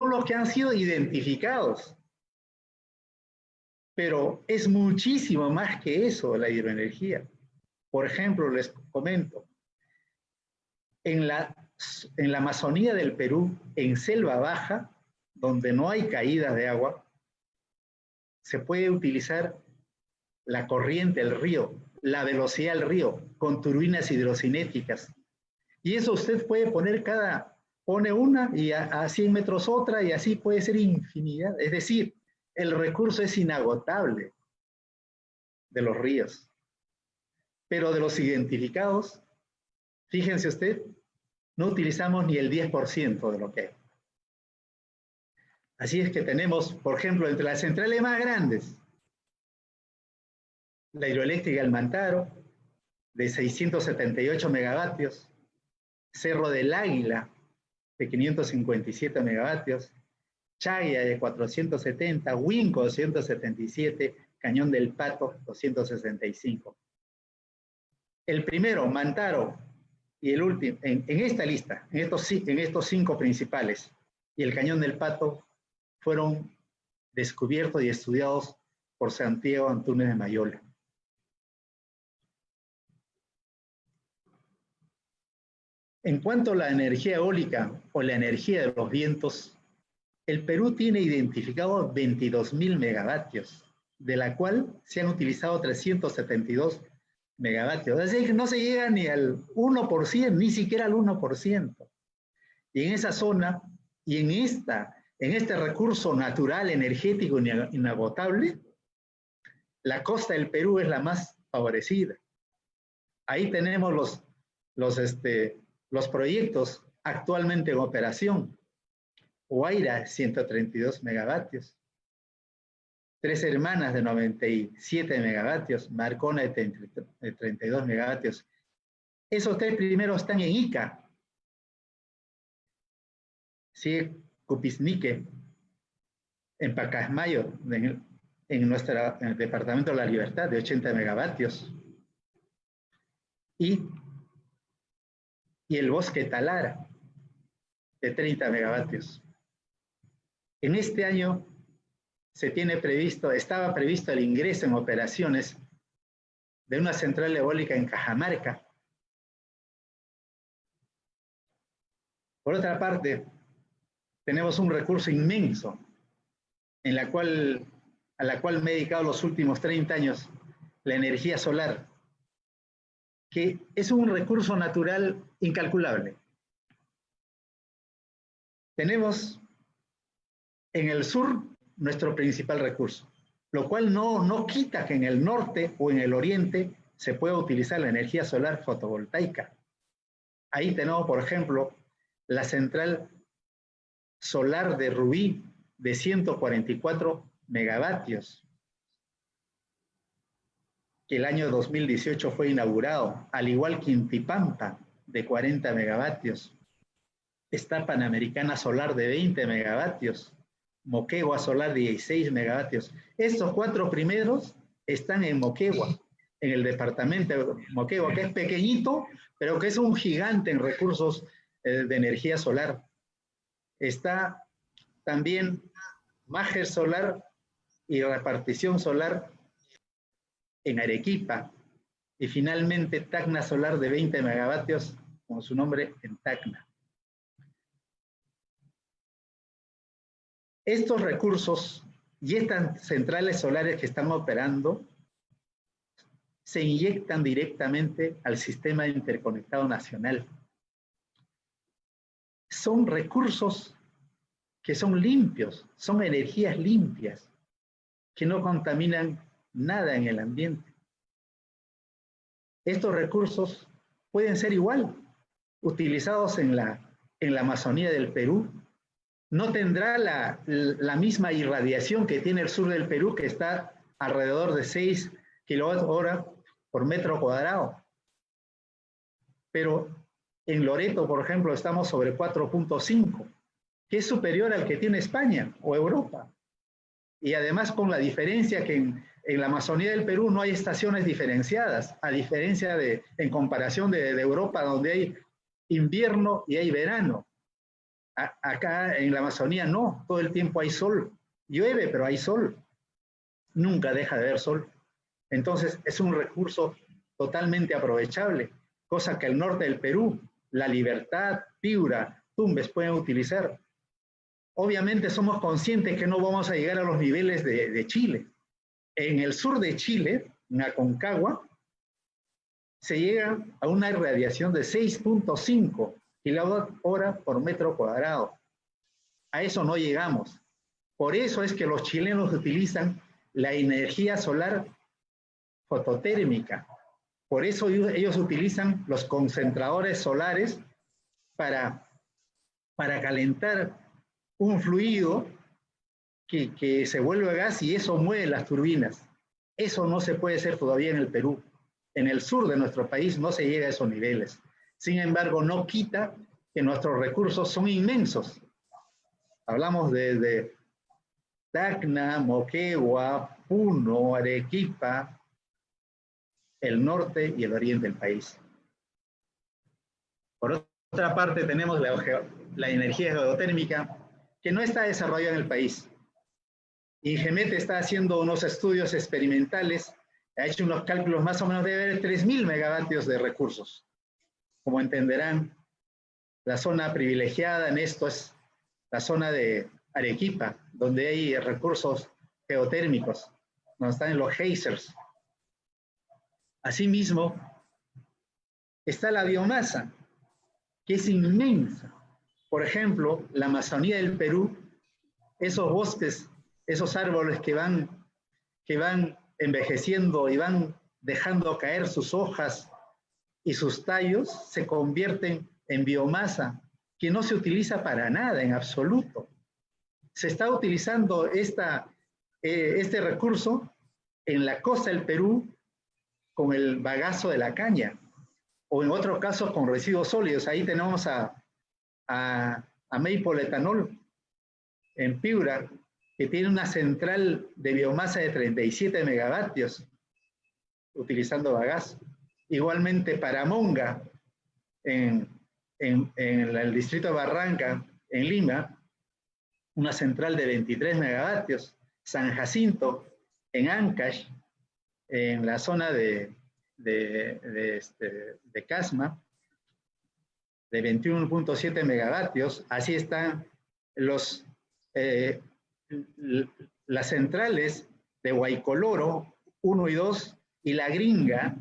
son los que han sido identificados. Pero es muchísimo más que eso la hidroenergía. Por ejemplo, les comento, en la Amazonía del Perú, en selva baja, donde no hay caídas de agua, se puede utilizar la corriente del río, la velocidad del río, con turbinas hidrocinéticas. Y eso usted puede poner pone una y a 100 metros otra, y así puede ser infinidad. Es decir, el recurso es inagotable de los ríos. Pero de los identificados, fíjense usted, no utilizamos ni el 10% de lo que hay. Así es que tenemos, por ejemplo, entre las centrales más grandes, la hidroeléctrica del Mantaro, de 678 megavatios, Cerro del Águila, de 557 megavatios, Chaya de 470, Huinco 277, Cañón del Pato 265. El primero, Mantaro, y el último, en esta lista, en estos 5 principales, y el Cañón del Pato, fueron descubiertos y estudiados por Santiago Antúnez de Mayola. En cuanto a la energía eólica o la energía de los vientos, el Perú tiene identificado 22.000 megavatios, de la cual se han utilizado 372 megavatios. Es decir, que no se llega ni al 1%, ni siquiera al 1%. Y en esa zona, y en este recurso natural, energético inagotable, la costa del Perú es la más favorecida. Ahí tenemos los proyectos actualmente en operación. Guaira, 132 megavatios. Tres Hermanas, de 97 megavatios. Marcona, de 32 megavatios. Esos 3 primeros están en Ica. Sí, Cupisnique, en Pacasmayo, en el departamento de La Libertad, de 80 megavatios. Y el Bosque Talara, de 30 megavatios. En este año estaba previsto el ingreso en operaciones de una central eólica en Cajamarca. Por otra parte, tenemos un recurso inmenso a la cual me he dedicado los últimos 30 años, la energía solar, que es un recurso natural incalculable. Tenemos en el sur nuestro principal recurso, lo cual no quita que en el norte o en el oriente se pueda utilizar la energía solar fotovoltaica. Ahí tenemos, por ejemplo, la central solar de Rubí, de 144 megavatios, que el año 2018 fue inaugurado, al igual que Intipampa, de 40 megavatios. Está Panamericana Solar, de 20 megavatios. Moquegua Solar, 16 megavatios. Estos 4 primeros están en Moquegua, en el departamento de Moquegua, que es pequeñito, pero que es un gigante en recursos de energía solar. Está también Máger Solar y Repartición Solar en Arequipa. Y finalmente Tacna Solar, de 20 megavatios, como su nombre, en Tacna. Estos recursos y estas centrales solares que están operando se inyectan directamente al sistema interconectado nacional. Son recursos que son limpios, son energías limpias, que no contaminan nada en el ambiente. Estos recursos pueden ser igual utilizados en la Amazonía del Perú. No tendrá la misma irradiación que tiene el sur del Perú, que está alrededor de 6 kWh por metro cuadrado. Pero en Loreto, por ejemplo, estamos sobre 4.5, que es superior al que tiene España o Europa. Y además con la diferencia que en la Amazonía del Perú no hay estaciones diferenciadas, a diferencia en comparación de Europa, donde hay invierno y hay verano. Acá en la Amazonía no, todo el tiempo hay sol. Llueve, pero hay sol. Nunca deja de haber sol. Entonces es un recurso totalmente aprovechable, cosa que el norte del Perú, La Libertad, Piura, Tumbes pueden utilizar. Obviamente somos conscientes que no vamos a llegar a los niveles de Chile. En el sur de Chile, en Aconcagua, se llega a una irradiación de 6.5 kWh por metro cuadrado. A eso no llegamos. Por eso es que los chilenos utilizan la energía solar fototérmica. Por eso ellos utilizan los concentradores solares para calentar un fluido que se vuelve gas y eso mueve las turbinas. Eso no se puede hacer todavía en el Perú. En el sur de nuestro país no se llega a esos niveles. Sin embargo, no quita que nuestros recursos son inmensos. Hablamos de Tacna, Moquegua, Puno, Arequipa, el norte y el oriente del país. Por otra parte, tenemos la energía geotérmica que no está desarrollada en el país. INGEMET está haciendo unos estudios experimentales, ha hecho unos cálculos más o menos de haber 3.000 megavatios de recursos. Como entenderán, la zona privilegiada en esto es la zona de Arequipa, donde hay recursos geotérmicos, donde están los geysers. Asimismo, está la biomasa, que es inmensa. Por ejemplo, la Amazonía del Perú, esos bosques, esos árboles que van envejeciendo y van dejando caer sus hojas y sus tallos, se convierten en biomasa, que no se utiliza para nada en absoluto. Se está utilizando este recurso en la costa del Perú con el bagazo de la caña, o en otros casos con residuos sólidos. Ahí tenemos a Maple Etanol en Piura, que tiene una central de biomasa de 37 megavatios utilizando bagazo. Igualmente Paramonga, en el distrito de Barranca, en Lima, una central de 23 megavatios. San Jacinto, en Ancash, en la zona de Casma, de 21.7 megavatios. Así están las centrales de Huaycoloro 1 y 2 y La Gringa,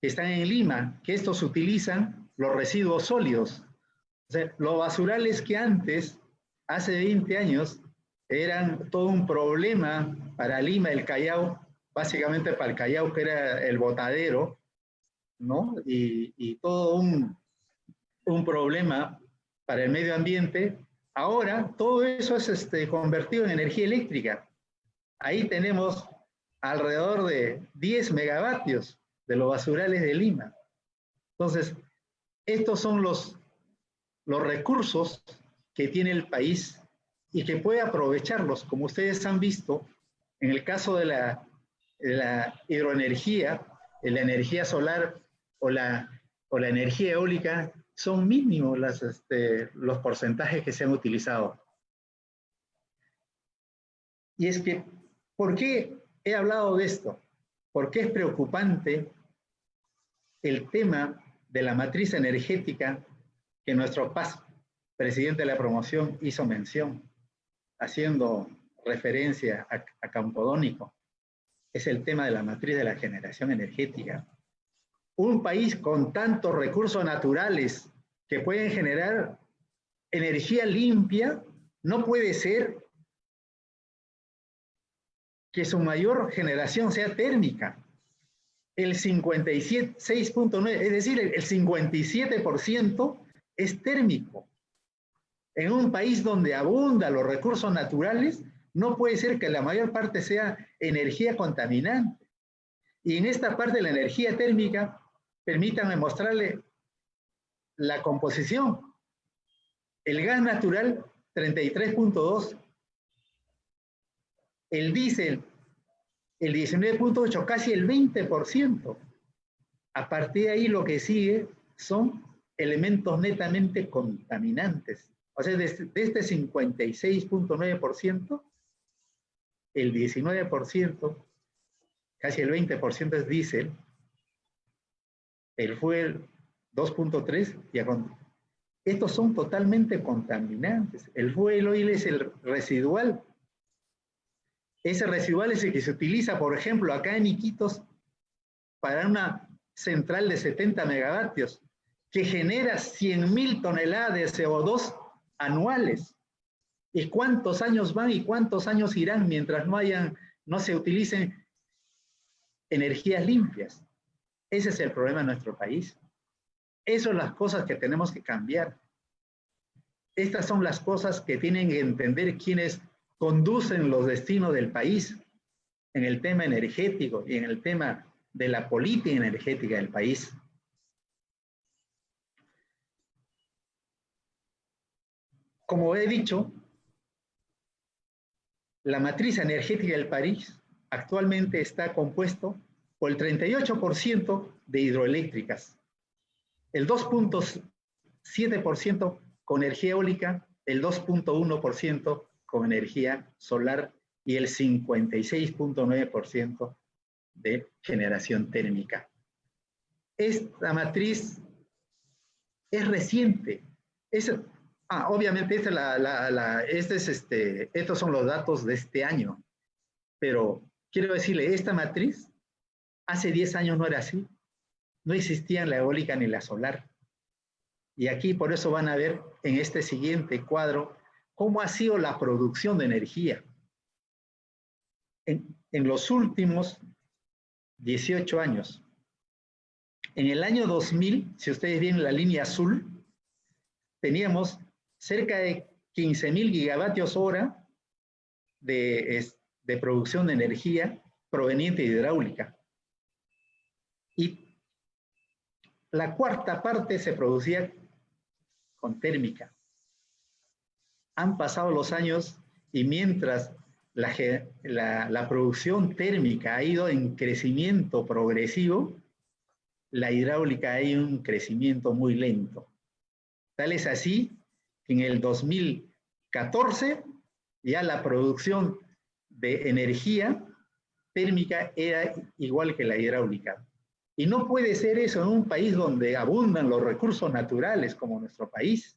que están en Lima, que estos utilizan los residuos sólidos. O sea, los basurales que antes, hace 20 años, eran todo un problema para Lima, el Callao, básicamente para el Callao, que era el botadero, ¿no? Y todo un problema para el medio ambiente. Ahora todo eso es convertido en energía eléctrica. Ahí tenemos alrededor de 10 megavatios de los basurales de Lima. Entonces, estos son los recursos que tiene el país y que puede aprovecharlos, como ustedes han visto, en el caso de la hidroenergía, de la energía solar o la energía eólica, son mínimos los porcentajes que se han utilizado. Y es que, ¿por qué he hablado de esto? Porque es preocupante el tema de la matriz energética que nuestro presidente de la promoción hizo mención, haciendo referencia a Campodónico. Es el tema de la matriz de la generación energética. Un país con tantos recursos naturales que pueden generar energía limpia, no puede ser que su mayor generación sea térmica. El 56.9, es decir, el 57% es térmico. En un país donde abundan los recursos naturales, no puede ser que la mayor parte sea energía contaminante. Y en esta parte de la energía térmica, permítanme mostrarle la composición. El gas natural, 33.2. El diésel, el 19.8, casi el 20%. A partir de ahí lo que sigue son elementos netamente contaminantes. O sea, de este 56.9%, el 19%, casi el 20% es diésel, el fuel 2.3%, estos son totalmente contaminantes. El fuel oil es el residual. Ese residual es el que se utiliza, por ejemplo, acá en Iquitos, para una central de 70 megavatios, que genera 100.000 toneladas de CO2 anuales. ¿Y cuántos años van y cuántos años irán mientras no se utilicen energías limpias? Ese es el problema de nuestro país. Esas son las cosas que tenemos que cambiar. Estas son las cosas que tienen que entender quienes conducen los destinos del país en el tema energético y en el tema de la política energética del país. Como he dicho, la matriz energética del país actualmente está compuesto por el 38% de hidroeléctricas, el 2.7% con energía eólica, el 2.1% con energía solar y el 56.9% de generación térmica. Esta matriz es reciente. Obviamente estos son los datos de este año, pero quiero decirle, esta matriz hace 10 años no era así. No existían la eólica ni la solar. Y aquí por eso van a ver en este siguiente cuadro cómo ha sido la producción de energía. En los últimos 18 años. En el año 2000, si ustedes ven la línea azul, teníamos cerca de 15.000 gigavatios hora de producción de energía proveniente de hidráulica. Y la cuarta parte se producía con térmica. Han pasado los años y mientras la producción térmica ha ido en crecimiento progresivo, la hidráulica ha ido en un crecimiento muy lento. Tal es así que en el 2014 ya la producción de energía térmica era igual que la hidráulica. Y no puede ser eso en un país donde abundan los recursos naturales como nuestro país.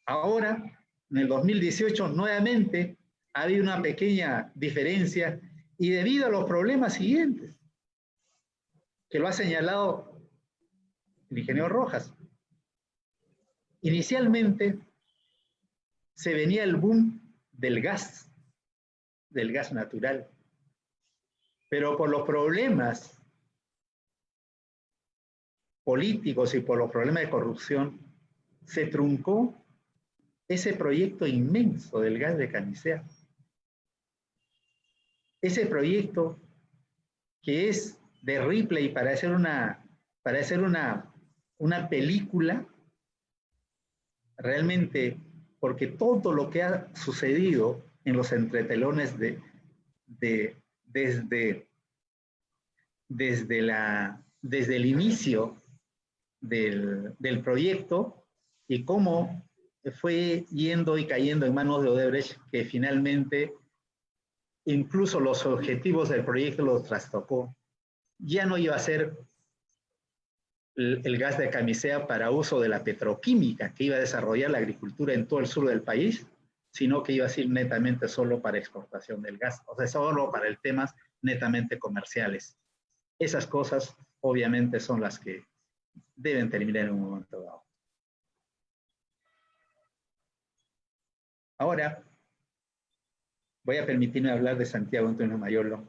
Ahora, en el 2018, nuevamente ha habido una pequeña diferencia y debido a los problemas siguientes, que lo ha señalado el ingeniero Rojas. Inicialmente se venía el boom del gas natural, pero por los problemas políticos y por los problemas de corrupción, se truncó ese proyecto inmenso del gas de Camisea. Ese proyecto que es de Ripley para hacer una película, realmente, porque todo lo que ha sucedido en los entretelones desde el inicio del proyecto y cómo fue yendo y cayendo en manos de Odebrecht, que finalmente incluso los objetivos del proyecto los trastocó. Ya no iba a ser el gas de Camisea para uso de la petroquímica, que iba a desarrollar la agricultura en todo el sur del país, sino que iba a ser netamente solo para exportación del gas, o sea, solo para el temas netamente comerciales. Esas cosas, obviamente, son las que deben terminar en un momento dado. Ahora, voy a permitirme hablar de Santiago Antunes Mayolo,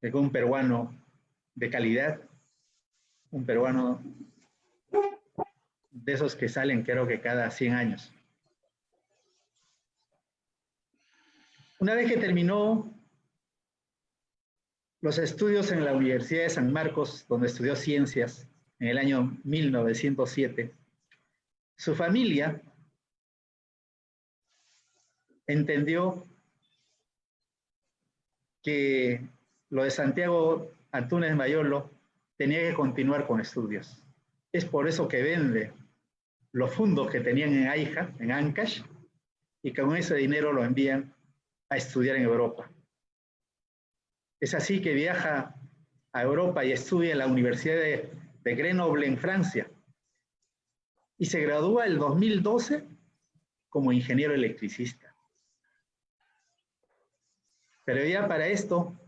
que es un peruano de calidad, un peruano de esos que salen creo que cada 100 años. Una vez que terminó los estudios en la Universidad de San Marcos, donde estudió ciencias en el año 1907, su familia entendió que lo de Santiago Antunes Mayolo tenía que continuar con estudios. Es por eso que vende los fondos que tenían en AIJA, en Ancash, y con ese dinero lo envían a estudiar en Europa. Es así que viaja a Europa y estudia en la Universidad de Grenoble en Francia. Y se gradúa en 2012 como ingeniero electricista. Pero ya para esto,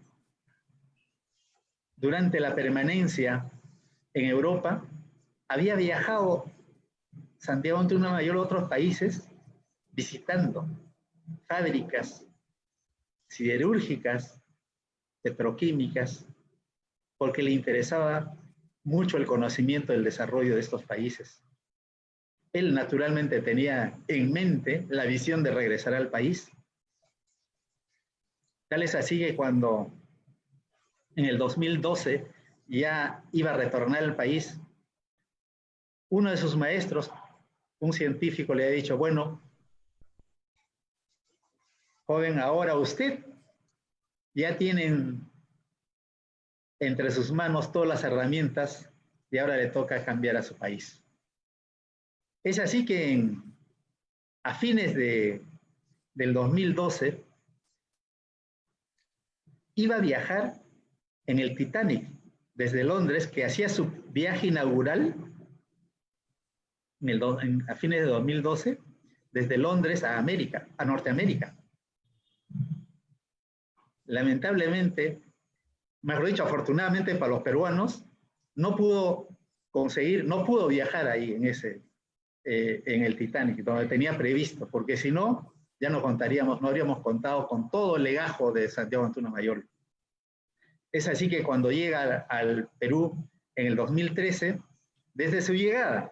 durante la permanencia en Europa, había viajado Santiago Antunes Mayolo a otros países visitando fábricas siderúrgicas, petroquímicas, porque le interesaba mucho el conocimiento del desarrollo de estos países. Él naturalmente tenía en mente la visión de regresar al país. Tal es así que cuando en el 2012 ya iba a retornar al país, uno de sus maestros, un científico, le ha dicho, bueno, joven, ahora usted ya tiene entre sus manos todas las herramientas y ahora le toca cambiar a su país. Es así que a fines del 2012 iba a viajar en el Titanic desde Londres, que hacía su viaje inaugural a fines de 2012, desde Londres a América, a Norteamérica. Lamentablemente, mejor dicho, afortunadamente para los peruanos, no pudo viajar ahí en el Titanic, donde tenía previsto, porque si no, ya no habríamos contado con todo el legajo de Santiago Antunes Mayolo. Es así que cuando llega al Perú en el 2013, desde su llegada,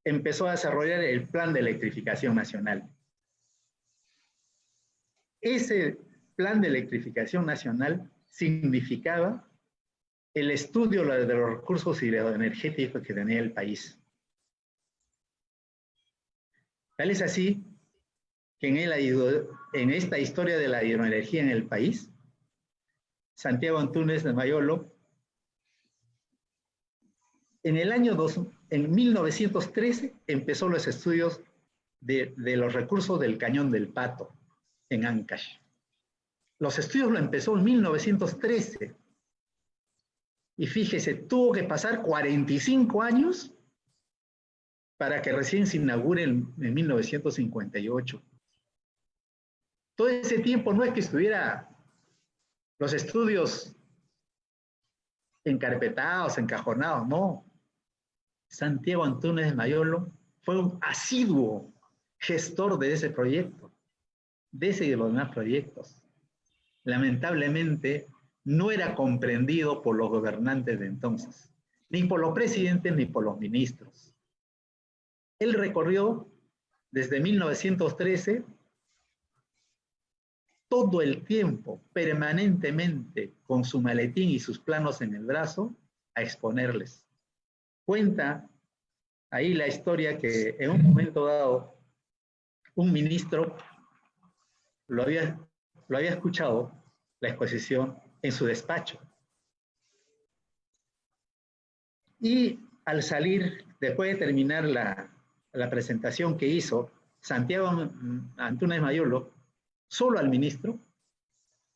empezó a desarrollar el Plan de Electrificación Nacional. Ese Plan de Electrificación Nacional significaba el estudio de los recursos hidroenergéticos que tenía el país. Tal es así que en esta historia de la hidroenergía en el país, Santiago Antunes Mayolo, en 1913 empezó los estudios de los recursos del Cañón del Pato en Ancash. Los estudios lo empezó en 1913. Y fíjese, tuvo que pasar 45 años para que recién se inaugure en 1958. Todo ese tiempo no es que estuviera los estudios encarpetados, encajonados, no. Santiago Antunes Mayolo fue un asiduo gestor de ese proyecto, de ese y de los demás proyectos. Lamentablemente, no era comprendido por los gobernantes de entonces, ni por los presidentes ni por los ministros. Él recorrió desde 1913 todo el tiempo, permanentemente, con su maletín y sus planos en el brazo, a exponerles. Cuenta ahí la historia que en un momento dado, un ministro lo había escuchado, la exposición, en su despacho. Y al salir, después de terminar la presentación que hizo, Santiago Antunes Mayolo, solo al ministro,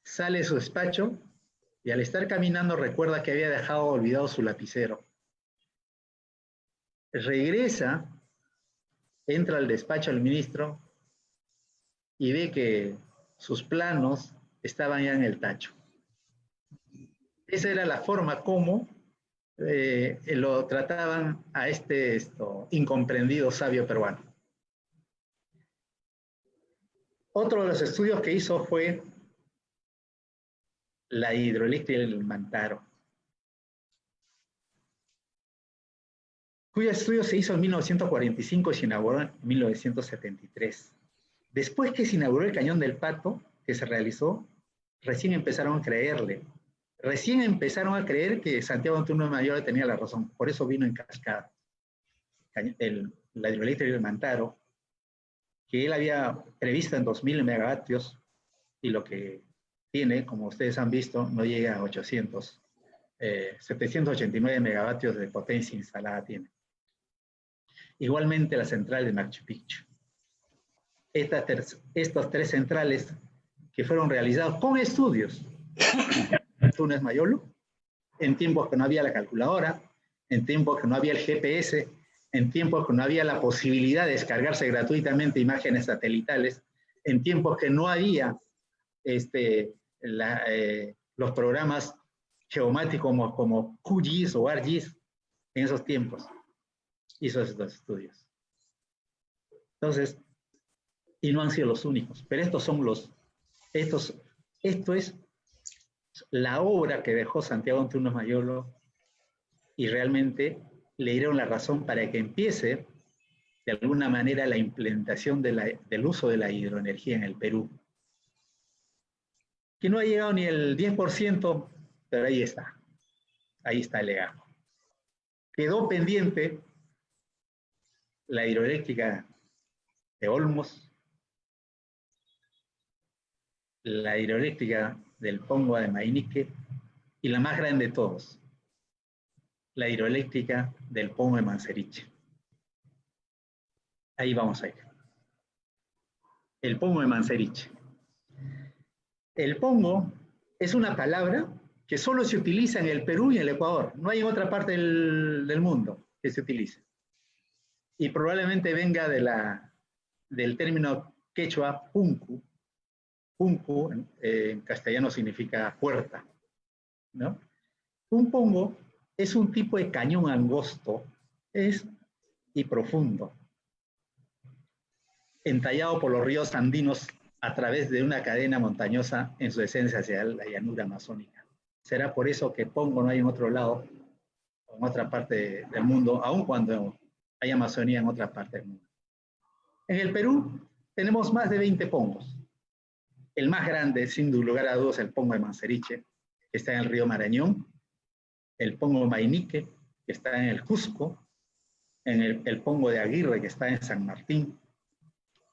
sale de su despacho y al estar caminando recuerda que había dejado olvidado su lapicero. Regresa, entra al despacho del ministro y ve que sus planos estaban ya en el tacho. Esa era la forma como lo trataban a este incomprendido sabio peruano. Otro de los estudios que hizo fue la hidroeléctrica del Mantaro, cuyo estudio se hizo en 1945 y se inauguró en 1973. Después que se inauguró el Cañón del Pato, que se realizó, recién empezaron a creerle. Recién empezaron a creer que Santiago Antunes Mayolo tenía la razón. Por eso vino en cascada. La hidroeléctrica del Mantaro, que él había previsto en 2.000 megavatios, y lo que tiene, como ustedes han visto, no llega a 800. 789 megavatios de potencia instalada tiene. Igualmente la central de Machu Picchu. Estos tres centrales que fueron realizados con estudios en Túnez Mayolo, en tiempos que no había la calculadora, en tiempos que no había el GPS, en tiempos que no había la posibilidad de descargarse gratuitamente imágenes satelitales, en tiempos que no había los programas geomáticos como QGIS o ArcGIS. En esos tiempos hizo estos estudios. Entonces, y no han sido los únicos, pero esto es la obra que dejó Santiago Antunes Mayolo, y realmente le dieron la razón para que empiece de alguna manera la implementación del uso de la hidroenergía en el Perú, que no ha llegado ni el 10%, pero ahí está el legado. Quedó pendiente la hidroeléctrica de Olmos, la hidroeléctrica del Pongo de Mainique, y la más grande de todos, la hidroeléctrica del Pongo de Manseriche. Ahí vamos a ir. El Pongo de Manseriche. El Pongo es una palabra que solo se utiliza en el Perú y en el Ecuador. No hay en otra parte del mundo que se utilice. Y probablemente venga del término quechua punku. Punku en castellano significa puerta, ¿no? Un pongo es un tipo de cañón angosto y profundo, entallado por los ríos andinos a través de una cadena montañosa en su descenso hacia la llanura amazónica. Será por eso que pongo no hay en otro lado, en otra parte del mundo, aun cuando hay Amazonía en otra parte del mundo. En el Perú tenemos más de 20 pongos. El más grande, sin lugar a dudas, es el pongo de Manseriche, que está en el río Marañón, el pongo Mainique, que está en el Cusco, en el pongo de Aguirre, que está en San Martín,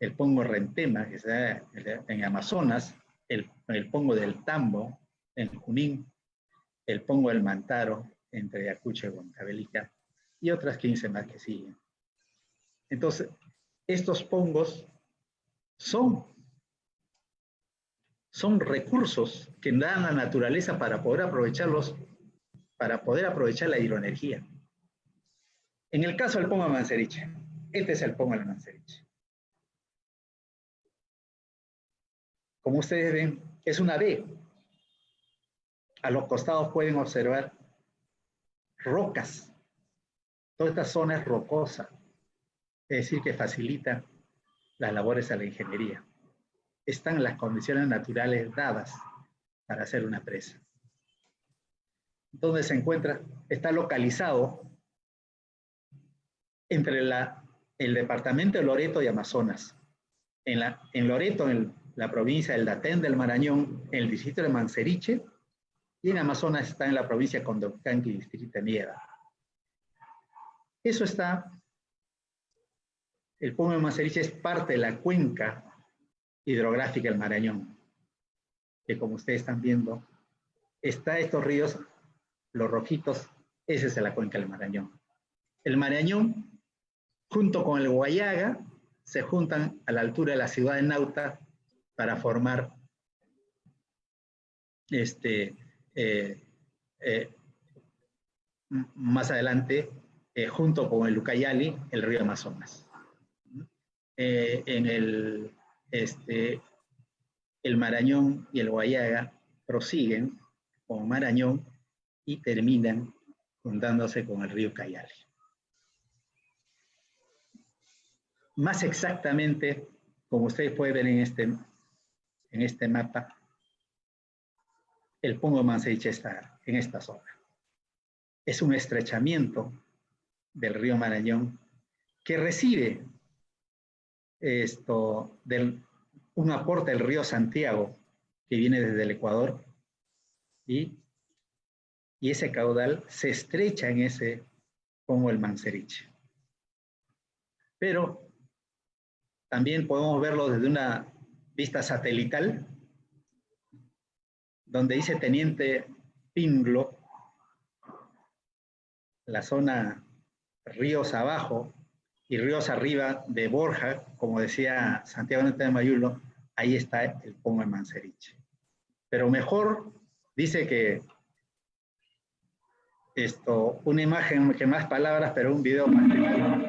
el pongo Rentema, que está en Amazonas, el pongo del Tambo, en Junín, el pongo del Mantaro, entre Ayacucho y Huancavelica, y otras 15 más que siguen. Entonces, estos pongos son recursos que dan la naturaleza para poder aprovecharlos, para poder aprovechar la hidroenergía. En el caso del pongo de Manseriche, este es el pongo de Manseriche. Como ustedes ven, es una V. A los costados pueden observar rocas. Toda esta zona es rocosa, es decir, que facilita las labores a la ingeniería. Están las condiciones naturales dadas para hacer una presa. ¿Dónde se encuentra? Está localizado entre el departamento de Loreto y Amazonas. En Loreto, en la provincia del Datén del Marañón, en el distrito de Manseriche, y en Amazonas está en la provincia de Condorcanqui, distrito de Nieva. Eso está, el pongo de Manseriche es parte de la cuenca hidrográfica del Marañón, que como ustedes están viendo, está estos ríos, los rojitos, esa es la cuenca del Marañón. El Marañón, junto con el Huallaga, se juntan a la altura de la ciudad de Nauta para formar más adelante, junto con el Ucayali, el río Amazonas. El Marañón y el Huallaga prosiguen con Marañón y terminan juntándose con el río Ucayali. Más exactamente, como ustedes pueden ver en este mapa, el pongo de Manseriche está en esta zona. Es un estrechamiento del río Marañón que recibe un aporte del río Santiago que viene desde el Ecuador y ese caudal se estrecha en ese pongo del Manseriche. Pero también podemos verlo desde una vista satelital, donde dice Teniente Pinglo, la zona ríos abajo, y ríos arriba de Borja, como decía Santiago Neta de Mayulo, ahí está el Pongo de Manseriche. Pero mejor dice que una imagen que más palabras, pero un video más que veamos.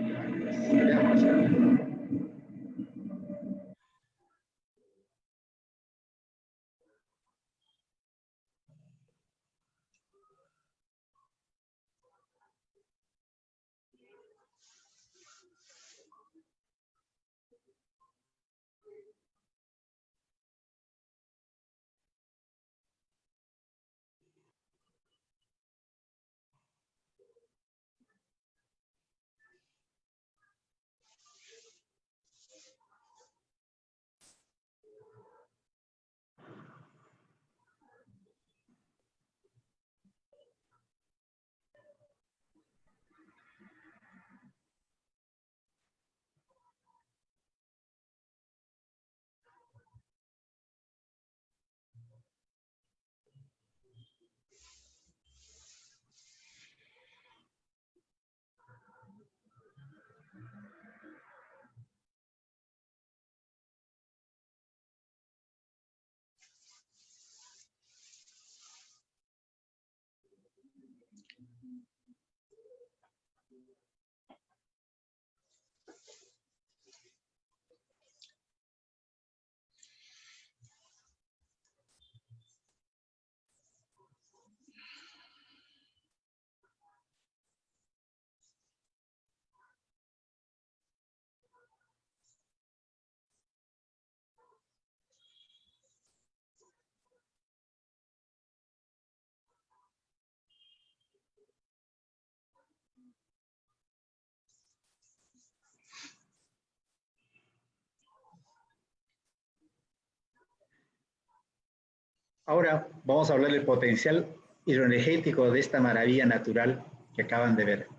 Ahora vamos a hablar del potencial hidroenergético de esta maravilla natural que acaban de ver.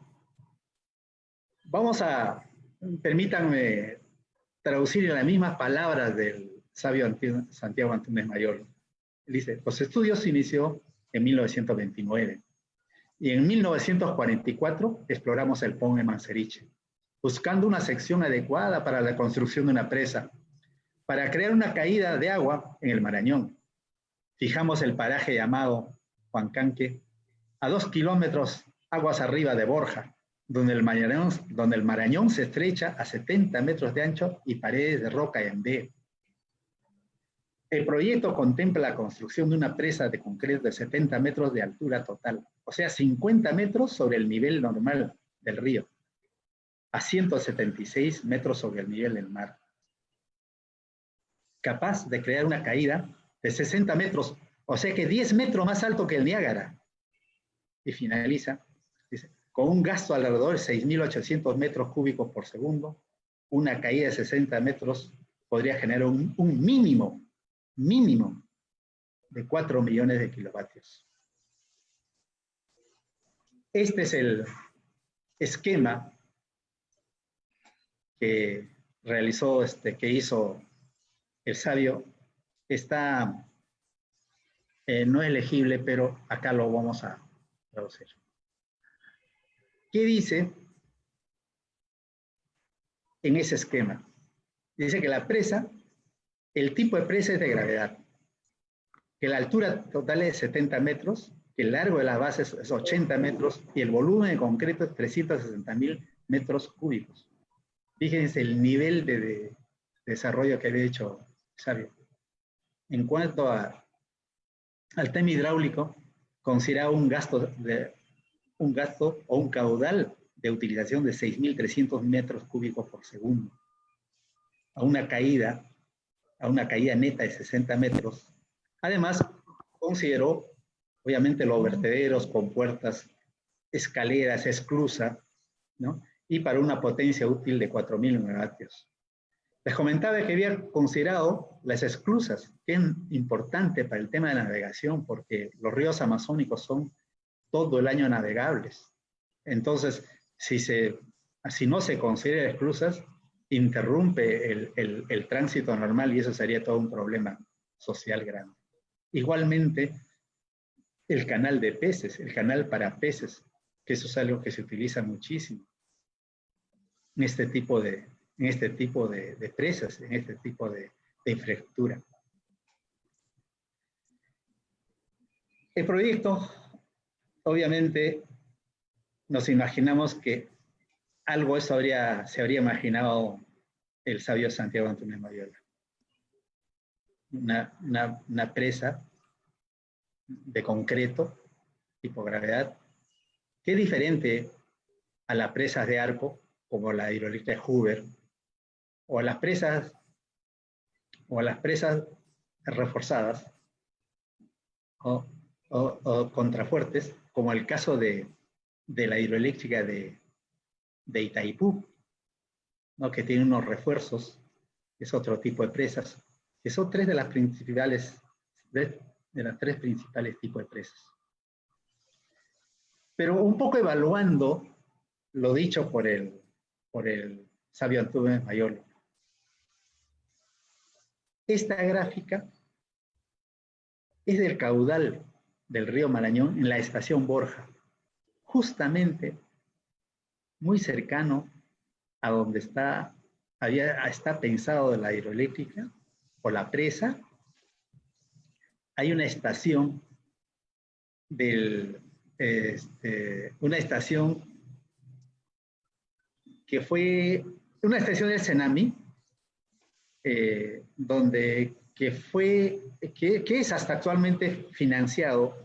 Permítanme traducir en las mismas palabras del sabio Santiago Antúnez Mayor. Él dice, los estudios se inició en 1929 y en 1944 exploramos el Pongo de Manseriche, buscando una sección adecuada para la construcción de una presa, para crear una caída de agua en el Marañón. Fijamos el paraje llamado Huancanque, a 2 kilómetros aguas arriba de Borja, donde el Marañón se estrecha a 70 metros de ancho y paredes de roca en B. El proyecto contempla la construcción de una presa de concreto de 70 metros de altura total, o sea, 50 metros sobre el nivel normal del río, a 176 metros sobre el nivel del mar, capaz de crear una caída de 60 metros, o sea que 10 metros más alto que el Niágara. Y finaliza, dice, con un gasto alrededor de 6.800 metros cúbicos por segundo, una caída de 60 metros podría generar un mínimo de 4 millones de kilovatios. Este es el esquema que realizó, que hizo el sabio. Está no elegible, pero acá lo vamos a traducir. ¿Qué dice en ese esquema? Dice que la presa, el tipo de presa es de gravedad, que la altura total es 70 metros, que el largo de la base es 80 metros y el volumen de concreto es 360.000 metros cúbicos. Fíjense el nivel de desarrollo que había hecho Sabio. En cuanto al tema hidráulico, consideraba un gasto o un caudal de utilización de 6.300 metros cúbicos por segundo. A una caída neta de 60 metros. Además, consideró, obviamente, los vertederos, compuertas, escaleras, esclusa, ¿no? Y para una potencia útil de 4.000 megavatios. Les comentaba que había considerado las esclusas, que es importante para el tema de navegación, porque los ríos amazónicos son todo el año navegables. Entonces, si no se considera esclusas, interrumpe el tránsito normal y eso sería todo un problema social grande. Igualmente, el canal de peces, el canal para peces, que eso es algo que se utiliza muchísimo. este tipo de presas, en este tipo de infraestructura. El proyecto, obviamente, nos imaginamos que algo eso se habría imaginado el sabio Santiago Antúnez Mayola. Una presa de concreto, tipo gravedad, que es diferente a las presas de arco, como la hidroeléctrica de Hoover, o a las presas reforzadas, o contrafuertes, como el caso de la hidroeléctrica de Itaipú, ¿no? Que tiene unos refuerzos, es otro tipo de presas, que son tres de las principales, de las tres principales tipos de presas. Pero un poco evaluando lo dicho por el sabio Antúnez Mayola. Esta gráfica es del caudal del río Marañón en la estación Borja, justamente muy cercano a donde está pensado la hidroeléctrica o la presa. Hay una estación que fue una estación del Cenami, que es hasta actualmente financiado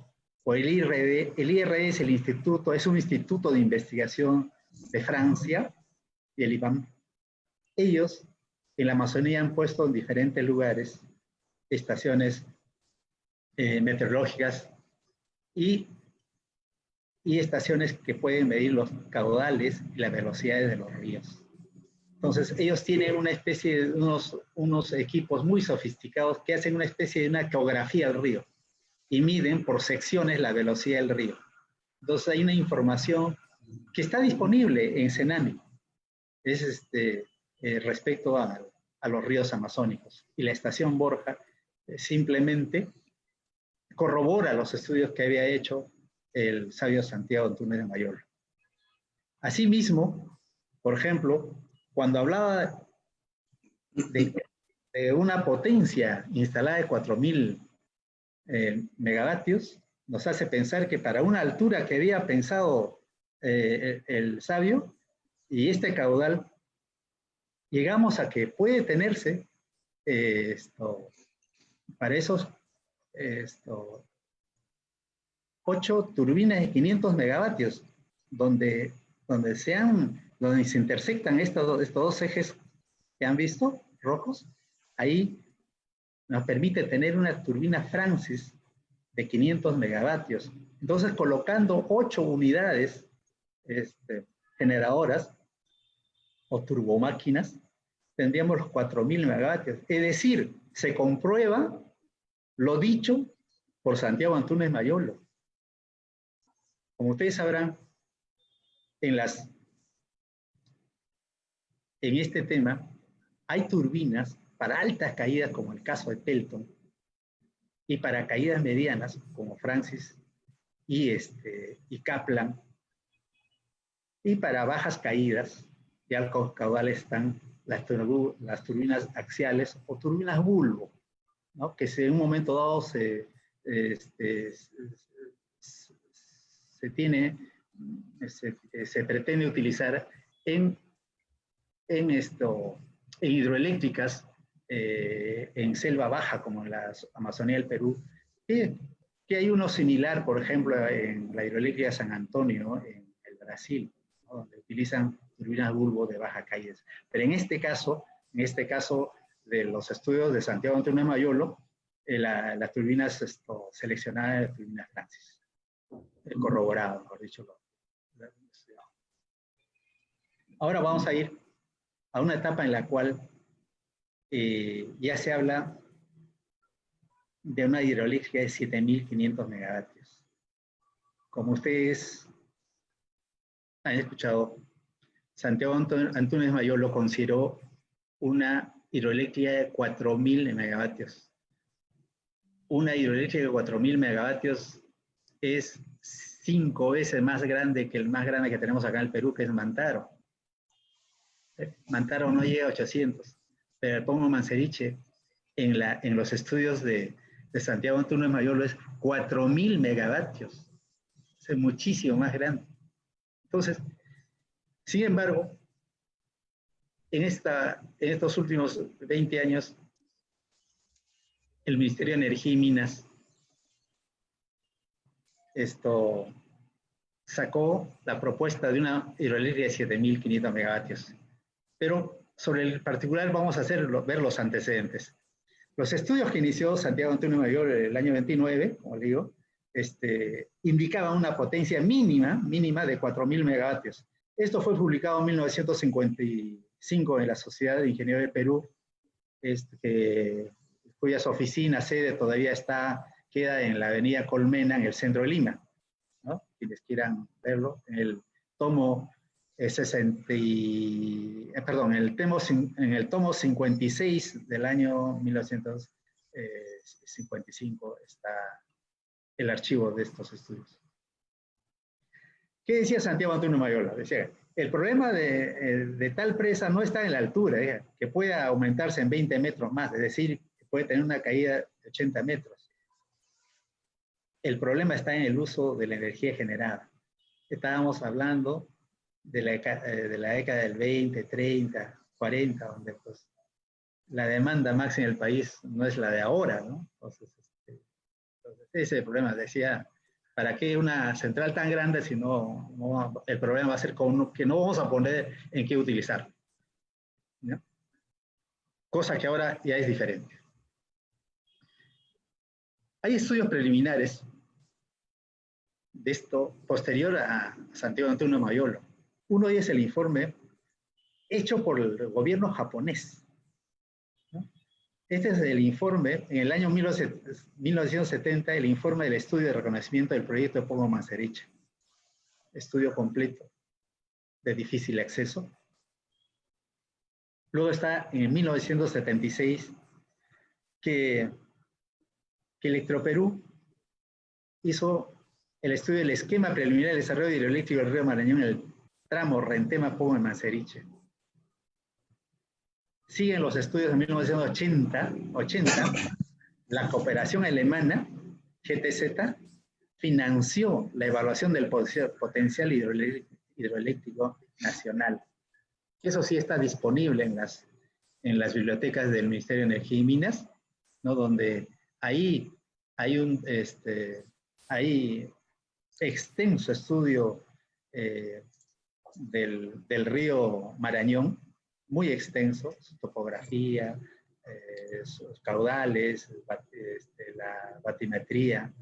por el IRD. El IRD es un instituto de investigación de Francia, y el IBAM. Ellos en la Amazonía han puesto en diferentes lugares estaciones meteorológicas y estaciones que pueden medir los caudales y las velocidades de los ríos. Entonces, ellos tienen una especie de unos equipos muy sofisticados que hacen una especie de una geografía del río y miden por secciones la velocidad del río. Entonces, hay una información que está disponible en Cenami, es respecto a los ríos amazónicos. Y la estación Borja simplemente corrobora los estudios que había hecho el sabio Santiago Antúnez de Mayola. Asimismo, por ejemplo, cuando hablaba de una potencia instalada de 4.000 megavatios, nos hace pensar que para una altura que había pensado el sabio y este caudal, llegamos a que puede tenerse para esos 8 turbinas de 500 megavatios, donde se intersectan estos dos ejes que han visto, rojos. Ahí nos permite tener una turbina Francis de 500 megavatios. Entonces, colocando 8 unidades generadoras o turbomáquinas, tendríamos los 4.000 megavatios. Es decir, se comprueba lo dicho por Santiago Antúnez Mayola. Como ustedes sabrán, en este tema hay turbinas para altas caídas, como el caso de Pelton, y para caídas medianas, como Francis y Kaplan, y para bajas caídas y altos caudales están las turbinas axiales o turbinas bulbo, ¿no? Que en un momento dado se pretende utilizar en hidroeléctricas en selva baja, como en la Amazonía del Perú, que hay uno similar, por ejemplo, en la hidroeléctrica de San Antonio, en el Brasil, ¿no? Donde utilizan turbinas bulbo de baja caída. Pero en este caso de los estudios de Santiago Antúnez Mayola, las turbinas seleccionadas de turbinas Francis, corroborado, mejor dicho. Ahora vamos a ir a una etapa en la cual ya se habla de una hidroeléctrica de 7.500 megavatios. Como ustedes han escuchado, Santiago Antúnez Mayola consideró una hidroeléctrica de 4.000 megavatios. Una hidroeléctrica de 4.000 megavatios es 5 veces más grande que el más grande que tenemos acá en el Perú, que es Mantaro. Mantaro no llega a 800, pero el Pomo Manseriche en los estudios de Santiago Antunes Mayolo es 4.000 megavatios. Es muchísimo más grande. Entonces, sin embargo, en estos últimos 20 años, el Ministerio de Energía y Minas sacó la propuesta de una hidroeléctrica de 7.500 megavatios. Pero sobre el particular vamos a ver los antecedentes. Los estudios que inició Santiago Antunes Mayolo el año 29, como digo, indicaban una potencia mínima de 4.000 megavatios. Esto fue publicado en 1955 en la Sociedad de Ingenieros del Perú, cuyas oficinas, sede todavía queda en la avenida Colmena, en el centro de Lima, ¿no? Quienes quieran verlo, en el tomo en el tomo 56 del año 1955 está el archivo de estos estudios. ¿Qué decía Santiago Antunes Mayolo? Decía, el problema de tal presa no está en la altura, que pueda aumentarse en 20 metros más, es decir, que puede tener una caída de 80 metros. El problema está en el uso de la energía generada. Estábamos hablando de la década del 20, 30, 40, donde pues la demanda máxima del país no es la de ahora, ¿no? Entonces ese es el problema. Decía, ¿para qué una central tan grande si el problema va a ser que no vamos a poner en qué utilizar, ¿no? Cosa que ahora ya es diferente. Hay estudios preliminares de esto posterior a Santiago Antunes Mayolo. Uno de ellos es el informe hecho por el gobierno japonés, ¿no? Este es el informe, en el año 1970, el informe del estudio de reconocimiento del proyecto de Pomo Manseriche. Estudio completo, de difícil acceso. Luego está en 1976 que Electroperú hizo el estudio del esquema preliminar del desarrollo hidroeléctrico del río Marañón en el tramo Rentema-Pomo Manseriche. Siguen los estudios en 1980, la cooperación alemana, GTZ, financió la evaluación del potencial hidroeléctrico nacional. Eso sí está disponible en las bibliotecas del Ministerio de Energía y Minas, ¿no? Donde ahí hay un extenso estudio del río Marañón, muy extenso, su topografía, sus caudales, la batimetría,